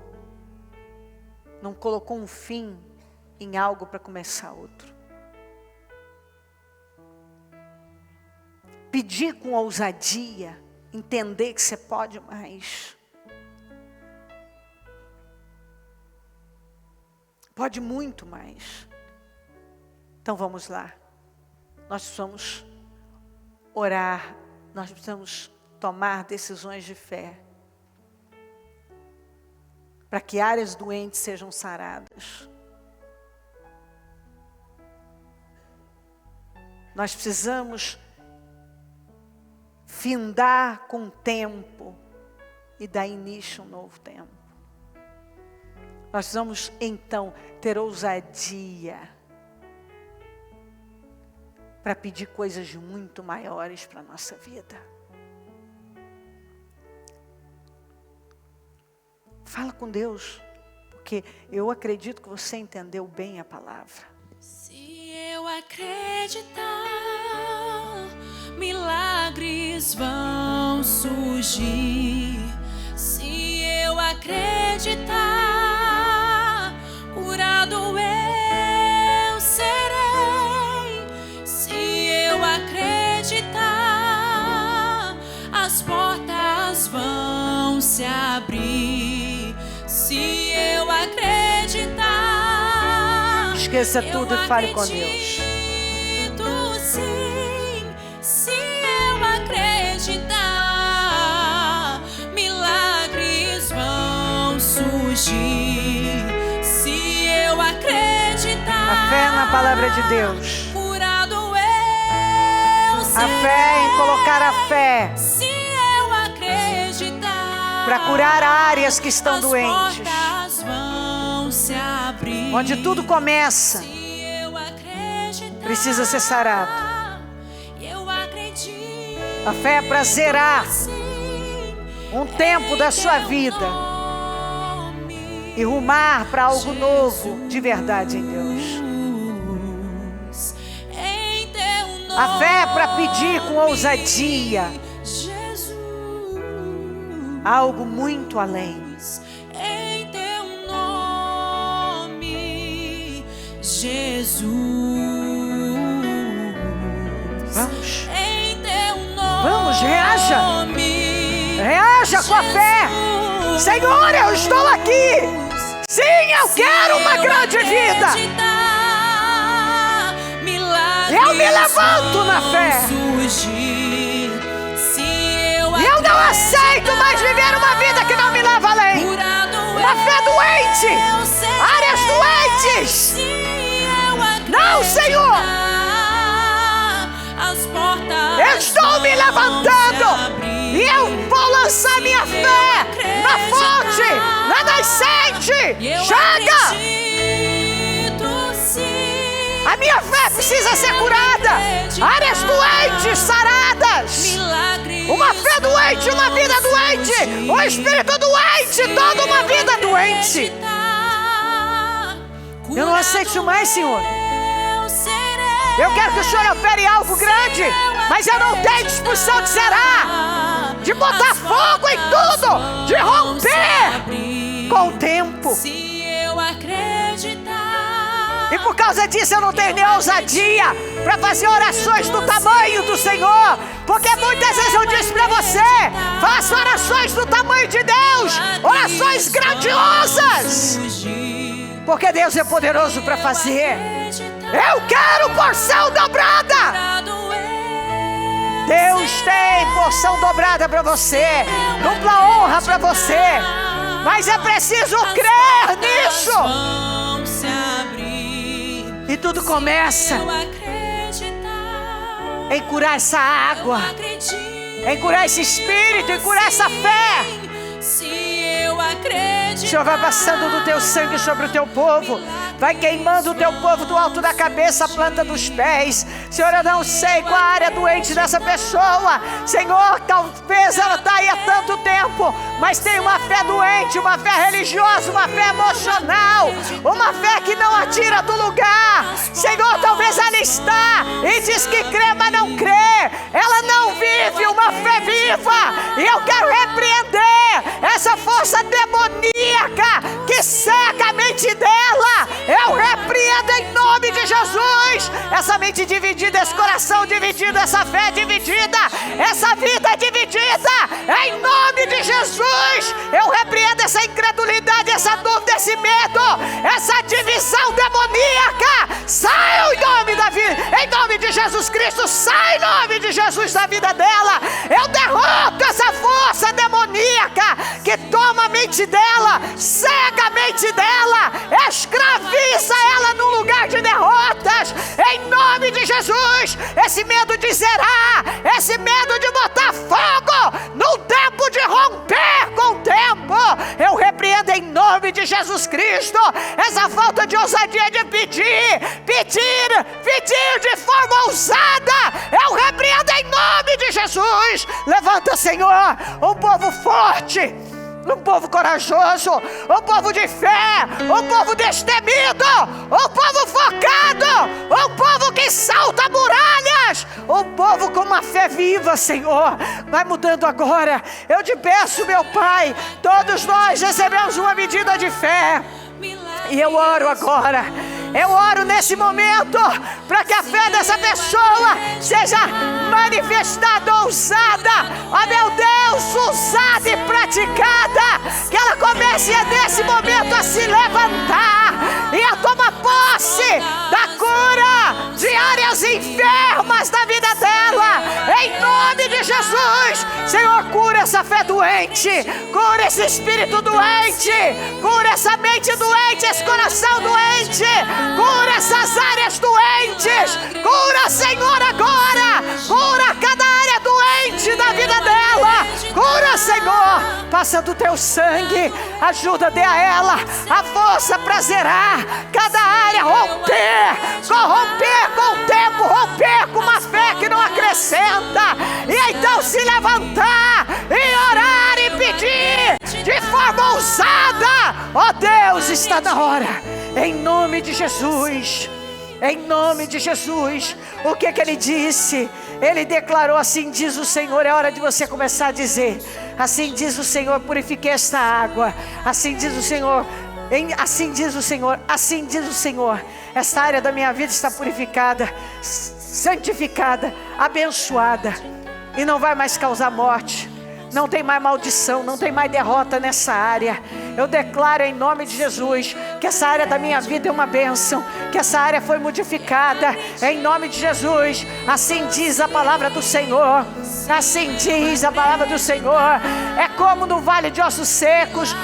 não colocou um fim em algo para começar outro. Pedir com ousadia, entender que você pode mais. Pode muito mais. Então vamos lá. Nós precisamos orar, nós precisamos tomar decisões de fé, para que áreas doentes sejam saradas. Nós precisamos findar com o tempo e dar início a um novo tempo. Nós precisamos então ter ousadia para pedir coisas muito maiores para a nossa vida. Fala com Deus, porque eu acredito que você entendeu bem a palavra. Se eu acreditar, milagres vão surgir. Se eu acreditar, curado eu serei. Se eu acreditar, as portas vão se abrir. Se eu acreditar, esqueça tudo e fale com Deus. Sim, se eu acreditar, milagres vão surgir. Se eu acreditar, a fé na palavra de Deus. Curado eu serei. A fé em colocar a fé. Se eu acreditar, para curar áreas que estão doentes. Vão se abrir. Onde tudo começa, precisa ser sarado. A fé é para zerar um tempo da sua vida e rumar para algo novo de verdade em Deus. A fé é para pedir com ousadia algo muito além. Jesus, vamos, em teu nome, vamos, reaja com a fé. Senhor, eu estou aqui. Sim, eu quero uma grande vida. Eu me levanto na fé. fugir. E eu não aceito mais viver uma vida que não me leva além. Uma fé doente, áreas doentes. Não, Senhor. Eu estou me levantando e eu vou lançar minha fé na fonte, na nascente. Chega! A minha fé precisa ser curada. Áreas doentes, saradas. Uma fé doente, uma vida doente. O espírito doente, toda uma vida doente. Eu não aceito mais, Senhor. Eu quero que o Senhor opere algo grande, mas eu não tenho disposição de zerar, de botar fogo em tudo, de romper com o tempo. E por causa disso eu não tenho nem ousadia para fazer orações do tamanho do Senhor. Porque muitas vezes eu disse para você: faça orações do tamanho de Deus, orações grandiosas. Porque Deus é poderoso para fazer. Eu quero porção dobrada. Deus tem porção dobrada para você, dupla honra para você. Mas é preciso crer nisso. E tudo começa em curar essa água, em curar esse espírito, em curar essa fé. O Senhor vai passando do teu sangue sobre o teu povo, vai queimando o teu povo do alto da cabeça à planta dos pés. Senhor, eu não sei qual a área doente dessa pessoa. Senhor, talvez ela está aí há tanto tempo, mas tem uma fé doente, uma fé religiosa, uma fé emocional, uma fé que não a tira do lugar. Senhor, talvez ela está e diz que crê, mas não crê. Ela não vive uma fé viva. E eu quero repreender essa força demoníaca que seca a mente dela. Eu repreendo em nome de Jesus. Essa mente dividida, esse coração dividido, essa fé dividida, essa vida dividida, em nome de Jesus. Eu repreendo essa incredulidade, essa dúvida, esse medo, essa divisão demoníaca. Sai em nome da vida, em nome de Jesus Cristo. Sai em nome de Jesus da vida dela. Eu derroto essa força demoníaca que toma a mente dela, cega a mente dela, escraviza ela num lugar de derrotas, em nome de Jesus. Esse medo de zerar, esse medo de botar fogo no tempo, de romper com o tempo, eu repreendo em nome de Jesus Cristo. Essa falta de ousadia de pedir de forma ousada, eu repreendo em nome de Jesus. Levanta, Senhor, um povo forte, um povo corajoso, um povo de fé, um povo destemido, um povo focado, um povo que salta muralhas, um povo com uma fé viva, Senhor. Vai mudando agora. Eu te peço, meu Pai, todos nós recebemos uma medida de fé. E eu oro agora, eu oro nesse momento para que a fé dessa pessoa seja manifestada, ousada, ó meu Deus, usada e praticada. Que ela comece nesse momento a se levantar e a tomar posse da cura de áreas enfermas da vida dela, em nome de Jesus. Senhor, cura essa fé doente, cura esse espírito doente, cura essa mente doente, esse coração doente, cura essas áreas doentes. Cura, Senhor, agora. Cura cada área doente da vida dela. Cura, Senhor. Passa do teu sangue. Ajuda, dê a ela a força para zerar cada área, romper, corromper com o tempo, romper com uma fé que não acrescenta. E então se levantar e orar e pedir de forma ousada. Ó Deus, está na hora. Em nome de Jesus, em nome de Jesus. O que ele disse? Ele declarou: assim diz o Senhor. É hora de você começar a dizer: assim diz o Senhor, purifiquei esta água. Assim diz o Senhor, assim diz o Senhor, assim diz o Senhor. Esta área da minha vida está purificada, santificada, abençoada, e não vai mais causar morte. Não tem mais maldição, não tem mais derrota nessa área. Eu declaro em nome de Jesus que essa área da minha vida é uma bênção, que essa área foi modificada, em nome de Jesus. Assim diz a palavra do Senhor. Assim diz a palavra do Senhor. É como no vale de ossos secos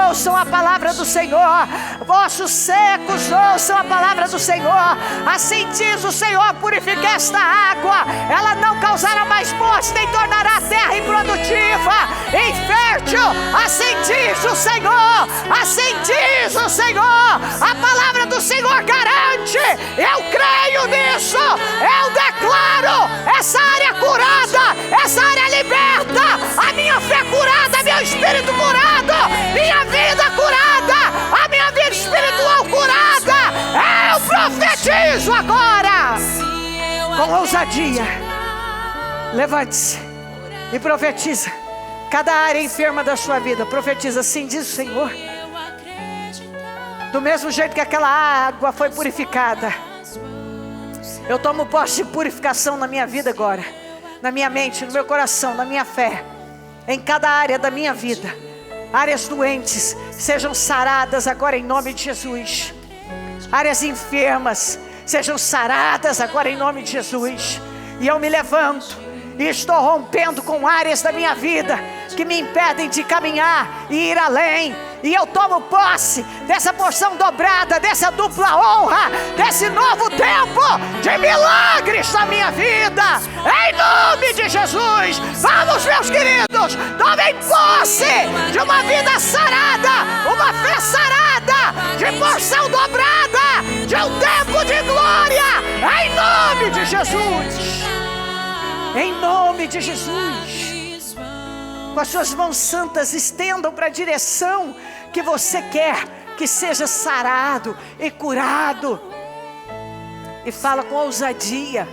ouçam a palavra do Senhor. Ossos secos ouçam a palavra do Senhor. Assim diz o Senhor: purifique esta água, ela não causará mais morte, nem tornará a terra improdutiva, infértil. Assim diz o Senhor, assim diz o Senhor. A palavra do Senhor garante. Eu creio nisso, eu declaro essa área curada, essa área liberta, a minha fé curada, meu espírito curado, minha vida curada, a minha vida espiritual curada. Eu profetizo agora com ousadia. Levante-se e profetiza cada área enferma da sua vida. Profetiza: assim diz o Senhor. Do mesmo jeito que aquela água foi purificada, eu tomo posse de purificação na minha vida agora, na minha mente, no meu coração, na minha fé, em cada área da minha vida. Áreas doentes sejam saradas agora em nome de Jesus. Áreas enfermas sejam saradas agora em nome de Jesus. E eu me levanto e estou rompendo com áreas da minha vida que me impedem de caminhar e ir além. E eu tomo posse dessa porção dobrada, dessa dupla honra, desse novo tempo de milagres na minha vida, em nome de Jesus. Vamos, meus queridos, tomem posse de uma vida sarada, uma fé sarada, de porção dobrada, de um tempo de glória, em nome de Jesus. Em nome de Jesus. Com as suas mãos santas, estendam para a direção que você quer que seja sarado e curado. E fala com ousadia: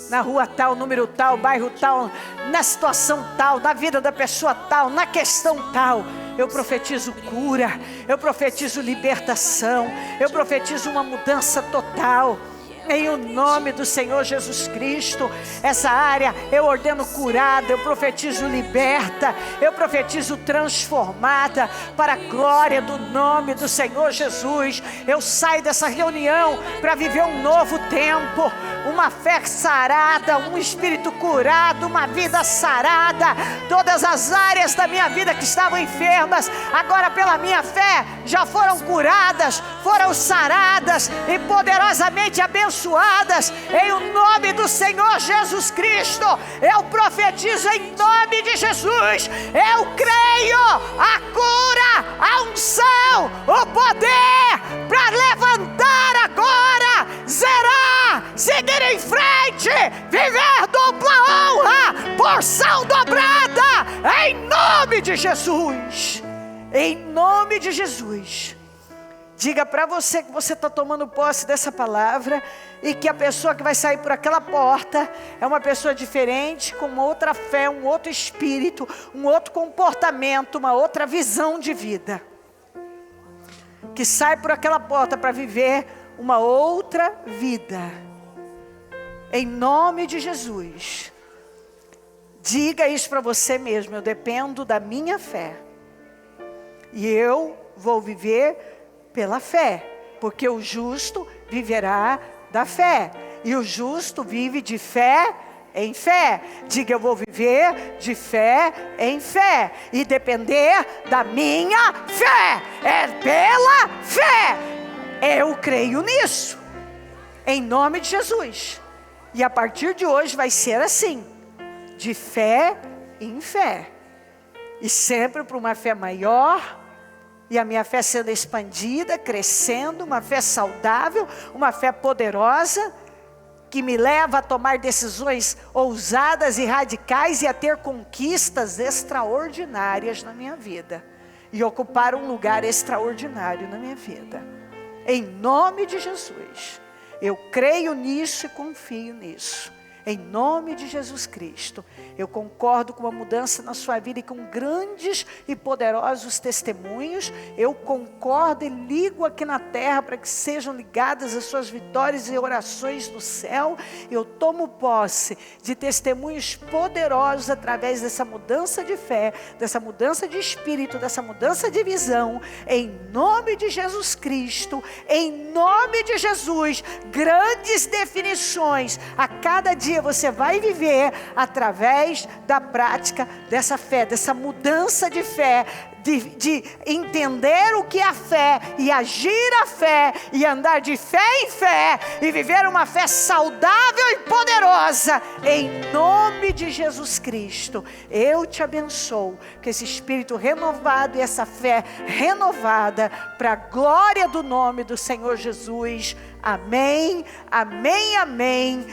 na rua tal, número tal, bairro tal, na situação tal, na vida da pessoa tal, na questão tal, eu profetizo cura, eu profetizo libertação, eu profetizo uma mudança total. Em o nome do Senhor Jesus Cristo, essa área eu ordeno curada, eu profetizo liberta, eu profetizo transformada, para a glória do nome do Senhor Jesus. Eu saio dessa reunião para viver um novo tempo, uma fé sarada, um espírito curado, uma vida sarada. Todas as áreas da minha vida que estavam enfermas, agora pela minha fé, já foram curadas, foram saradas e poderosamente abençoadas, em o nome do Senhor Jesus Cristo. Eu profetizo em nome de Jesus. Eu creio a cura, a unção, o poder para levantar agora, zerar, seguir em frente, viver dupla honra, porção dobrada, em nome de Jesus. Em nome de Jesus. Diga para você que você está tomando posse dessa palavra e que a pessoa que vai sair por aquela porta é uma pessoa diferente, com uma outra fé, um outro espírito, um outro comportamento, uma outra visão de vida. Que sai por aquela porta para viver uma outra vida. Em nome de Jesus. Diga isso para você mesmo: eu dependo da minha fé. E eu vou viver pela fé, porque o justo viverá da fé, e o justo vive de fé em fé. Diga: eu vou viver de fé em fé, e depender da minha fé, é pela fé. Eu creio nisso, em nome de Jesus, e a partir de hoje vai ser assim, de fé em fé, e sempre para uma fé maior. E a minha fé sendo expandida, crescendo, uma fé saudável, uma fé poderosa, que me leva a tomar decisões ousadas e radicais e a ter conquistas extraordinárias na minha vida. E ocupar um lugar extraordinário na minha vida. Em nome de Jesus. Eu creio nisso e confio nisso. Em nome de Jesus Cristo, eu concordo com uma mudança na sua vida e com grandes e poderosos testemunhos. Eu concordo e ligo aqui na terra para que sejam ligadas as suas vitórias e orações no céu. Eu tomo posse de testemunhos poderosos através dessa mudança de fé, dessa mudança de espírito, dessa mudança de visão. Em nome de Jesus Cristo, em nome de Jesus, grandes definições a cada dia você vai viver através da prática dessa fé, dessa mudança de fé, de entender o que é a fé e agir a fé e andar de fé em fé e viver uma fé saudável e poderosa em nome de Jesus Cristo. Eu te abençoo com esse espírito renovado e essa fé renovada para a glória do nome do Senhor Jesus. Amém, amém, amém.